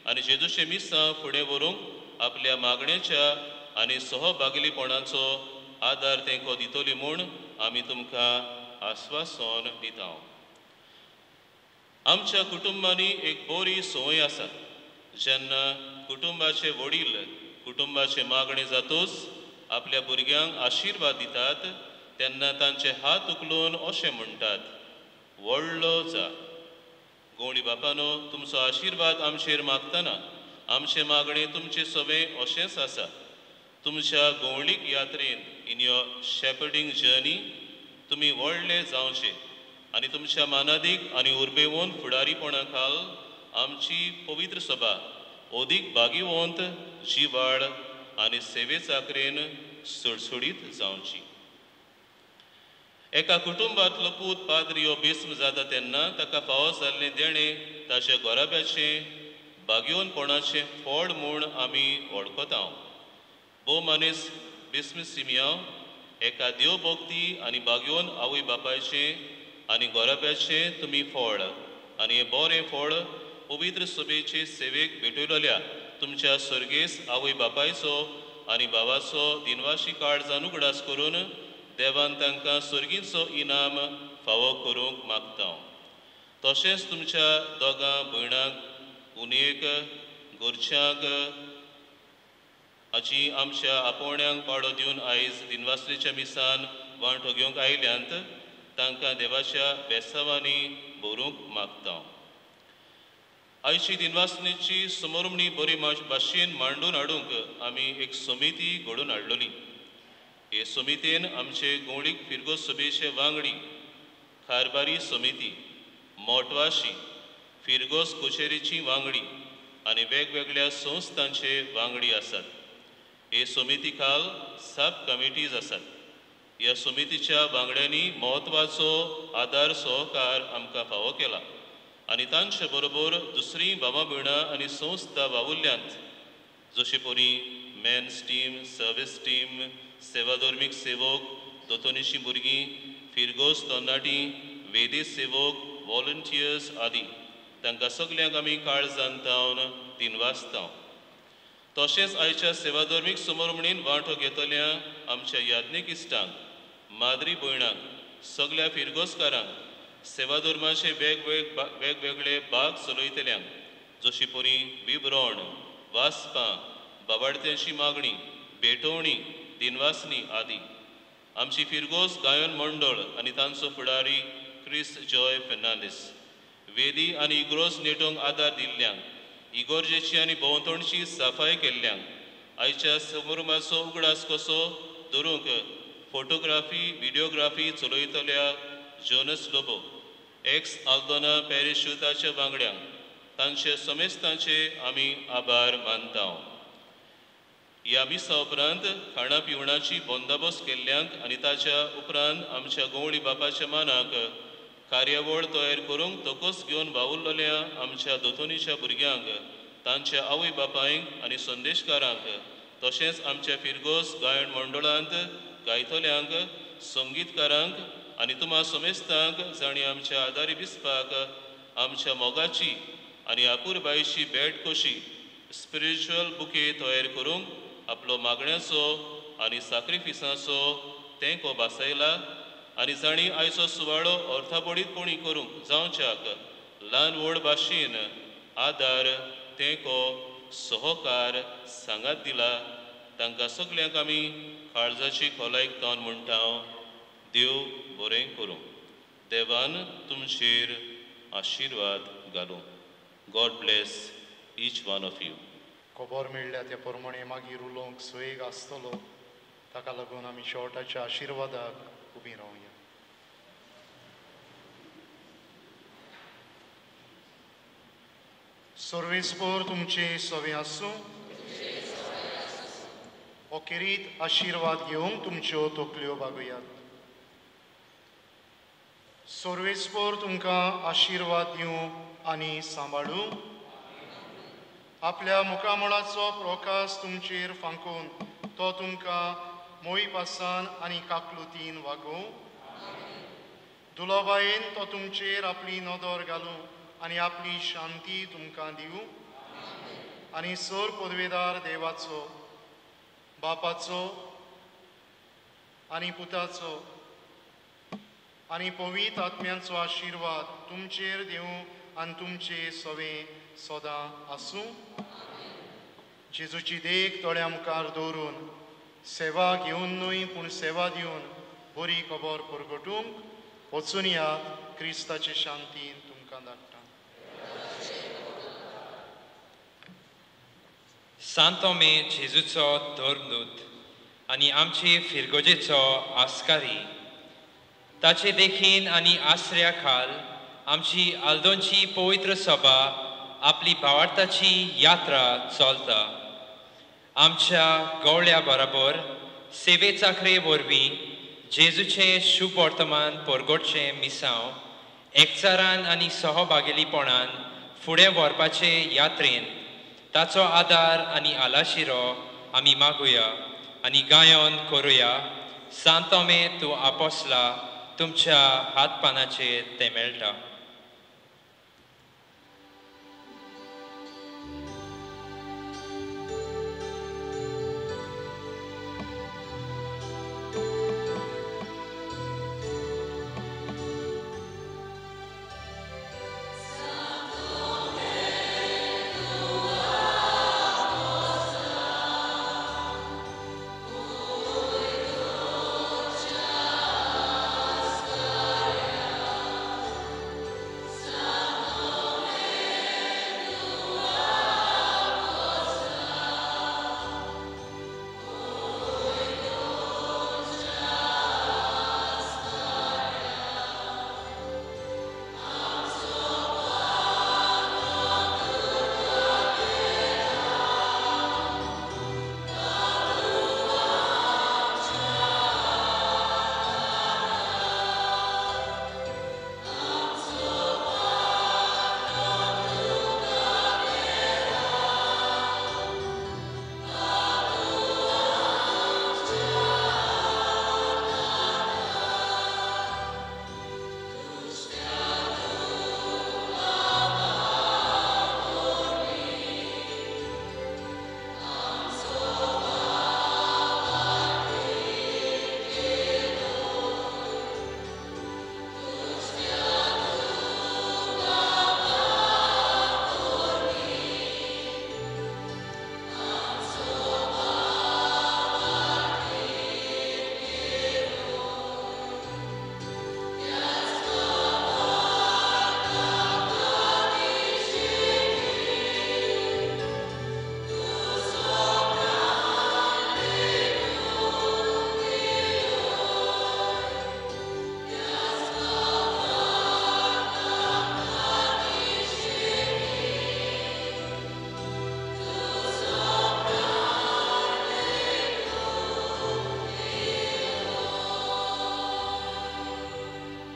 आनी जेजूचे मिसां फुडें व्हरूंक आपल्या मागणेच्या आनी सहभागिलीपणाचो आदार तेंको दितली म्हूण आमी तुमकां आस्वासन दिता. आमच्या कुटुंबांनी एक बरी संवय आसा. जेन्ना कुटुंबाचे वडील कुटुंबाचे मागणे जातूच आपल्या भुरग्यांक आशिर्वाद दितात तेन्ना तांचे हात उखलून अशें म्हणटात, व्हडलो जा. गवळी बापानो, तुमचो आशिर्वाद आमचेर मागतना आमचे मागणे तुमचे सवे अशेंच आसा. तुमच्या गवळीक यात्रेन इन युअर शेपर्डिंग जर्नी तुमी व्हडले जावचे आनी तुमच्या मानादीक आनी उर्बेवून फुडारीपणा खाल आमची पवित्र सभा ओदीक भागीवंत जिवाड आनी सेवे चाकरेन सुडसुडीत जावची. एका कुटुंबांतलो पूत पाद्री हो बिस्म जाता तेन्ना ताका फावो जाल्लें देणें ताच्या गोराब्याचें भाग्योनपणाचें फळ म्हूण आमी वळखता. भोवमानेस बिस्म सिमियांव एका देवभक्ती आनी भाग्योन आवय बापायचें आनी गोराब्याचें तुमी फळ आनी हें बरें फळ पवित्र सभेचे सेवेक भेटयलोल्या तुमच्या सर्गेस आवय बापायचो आनी भावाचो दिनवाशी काळजान उगडास करून देवान तांकां सर्गीचो इनाम फावो करूंक मागता. तशेंच तुमच्या दोगां भयणांक उणेक घरच्यांक हाची आमच्या आपोवण्यांक पाडो दिवन आयज दिनवासलेच्या मिसान वांटो घेवंक आयल्यांत तांकां देवाच्या बेसांवांनी भरूंक मागता. आयची दिनवासनेची समोरमणी बरी भाशेन मांडून हाडूंक आमी एक समिती घडोवन हाडलोली. हे समितेन आमचे गवळीक फिरगोस सभेचे वांगडी, कारबारी समिती, मोटवाशी, फिरगोस कुचेरीची वांगडी आनी वेगवेगळ्या संस्थांचे वांगडी आसात. हे समिती खाल सब कमिटीज आसात. ह्या समितीच्या वांगड्यांनी म्हत्वाचो आदार सहकार आमकां फावो केला आनी तांचे बरोबर दुसरी भावां भयणां आनी संस्था वावुरल्यांत जशे परी मेन्स टीम, सर्वीस टीम, सेवाधर्मीक सेवक, दोतोनीची भुरगीं, फिरगोस तरणाटी, वेदी सेवक, वॉलंटियर्स आदी तांकां सगल्यांक आमी काळजान तावन दिनवासता. तशेंच आयच्या सेवाधर्मीक समोरमणीन वांटो घेतल्या आमच्या यादनीक इश्टांक, माद्री भयणांक, सगल्या फिरगोसकारांक सेवाधर्माचे वेगवेगळे भाग चलयतल्यांक जशी परी विवरण, वाचपां, बाबाडत्यांची मागणी, भेटवणी, दिनवासनी आदी. आमची फिरगोस गायन मंडळ आनी तांचो फुडारी क्रिस जॉय फेर्नांडीस, वेदी आनी इग्रोस नेटोवंक आदार दिल्ल्यांक, इगोर्जेची आनी भोंवतणची सफाई केल्ल्यांक, आयच्या समोरमाचो उगडास कसो दवरूंक फोटोग्राफी व्हिडिओग्राफी चलयतल्या जोनस लोबो एक्स आल्दोना पॅरिशूटाच्या वांगड्यांक तांचे समेस्तांचे आमी आभार मानता. ह्या मिसा उपरांत खाणा पिवणाची बंदोबस्त केल्ल्यांक आनी ताच्या उपरांत आमच्या गवळी बापाच्या मानाक कार्यावळ तयार करूंक तोकोस घेवन भावुरलेल्या आमच्या दोतोनीच्या भुरग्यांक तांच्या आवय बापायंक आनी संदेशकारांक तशेंच आमच्या फिरगोस गायन मंडळांत गायतल्यांक संगीतकारांक आनी तुम्हा समेस्तांक जाणी आमच्या आदारी दिसपाक आमच्या मोगाची आनी आपुरबायेची भेट कशी स्पिरिच्युअल बुके तयार करूंक आपलो मागण्याचो आनी सॅक्रिफिसाचो तेंको बासयला आनी जाणी आयचो सुवाळो अर्थाबडीतपणी करूंक जावच्याक ल्हान व्हड भाशेन आदार तेंको सहकार सांगात दिला. तांकां सगल्यांक आमी काळजाची खोलायक तावन म्हणटा. देव बरें करूं. देवान तुमचेर आशिर्वाद घालूं. God bless each one of you. खबर मेळ्ळ्या त्या प्रमाणे मागीर उलोवंक सोयेग आसतलो. ताका लागून आमी शेवटाच्या आशिर्वादाक उबी रावया. सर्वेस्पर तुमचे सवे आसूं. हो किरीत आशिर्वाद घेवंक तुमच्यो तकल्यो बागुयात. सर्वेस्पर तुमकां आशिर्वाद दिवं आनी सांबाळूं. आपल्या मुखामळाचो प्रकाश तुमचेर फांकून तो तुमकां मोई पासान आनी काकलुतीन वागोवं. दुलोबायेन तो तुमचेर आपली नदर घालूं आनी आपली शांती तुमकां दिवं. आनी सर पदवेदार देवाचो बापाचो आनी पुताचो आनी पवित्र आत्म्याचो आशिर्वाद तुमचेर दिवं आनी तुमचे सवे सदां आसूं. जेजूची देख दोळ्या मुखार दवरून सेवा घेवन न्हय पूण सेवा दिवन बरी खबर परगटूंक वचून यात. क्रिस्ताचे शांतीन तुमकां धाडटा. सांतोमे जेजूचो धर्मदूत आनी आमचे फिरगोजेचो आस्कारी ताचे देखीन आनी आसऱ्या खाल आमची आल्दोंची पवित्र सभा आपली भावार्थाची यात्रा चलता. आमच्या गवळ्या बरोबर सेवे चाकरे वरवीं जेजूचें शुभ वर्तमान परगटचें मिसांव एकचारान आनी सहभागिलीपणान फुडें व्हरपाचे यात्रेन ताचो आदार आनी आलाशिरो आमी मागुया आनी गायन करुया. सांतोमे तूं आपोसला तुमच्या हात पानाचेर तें मेळटा.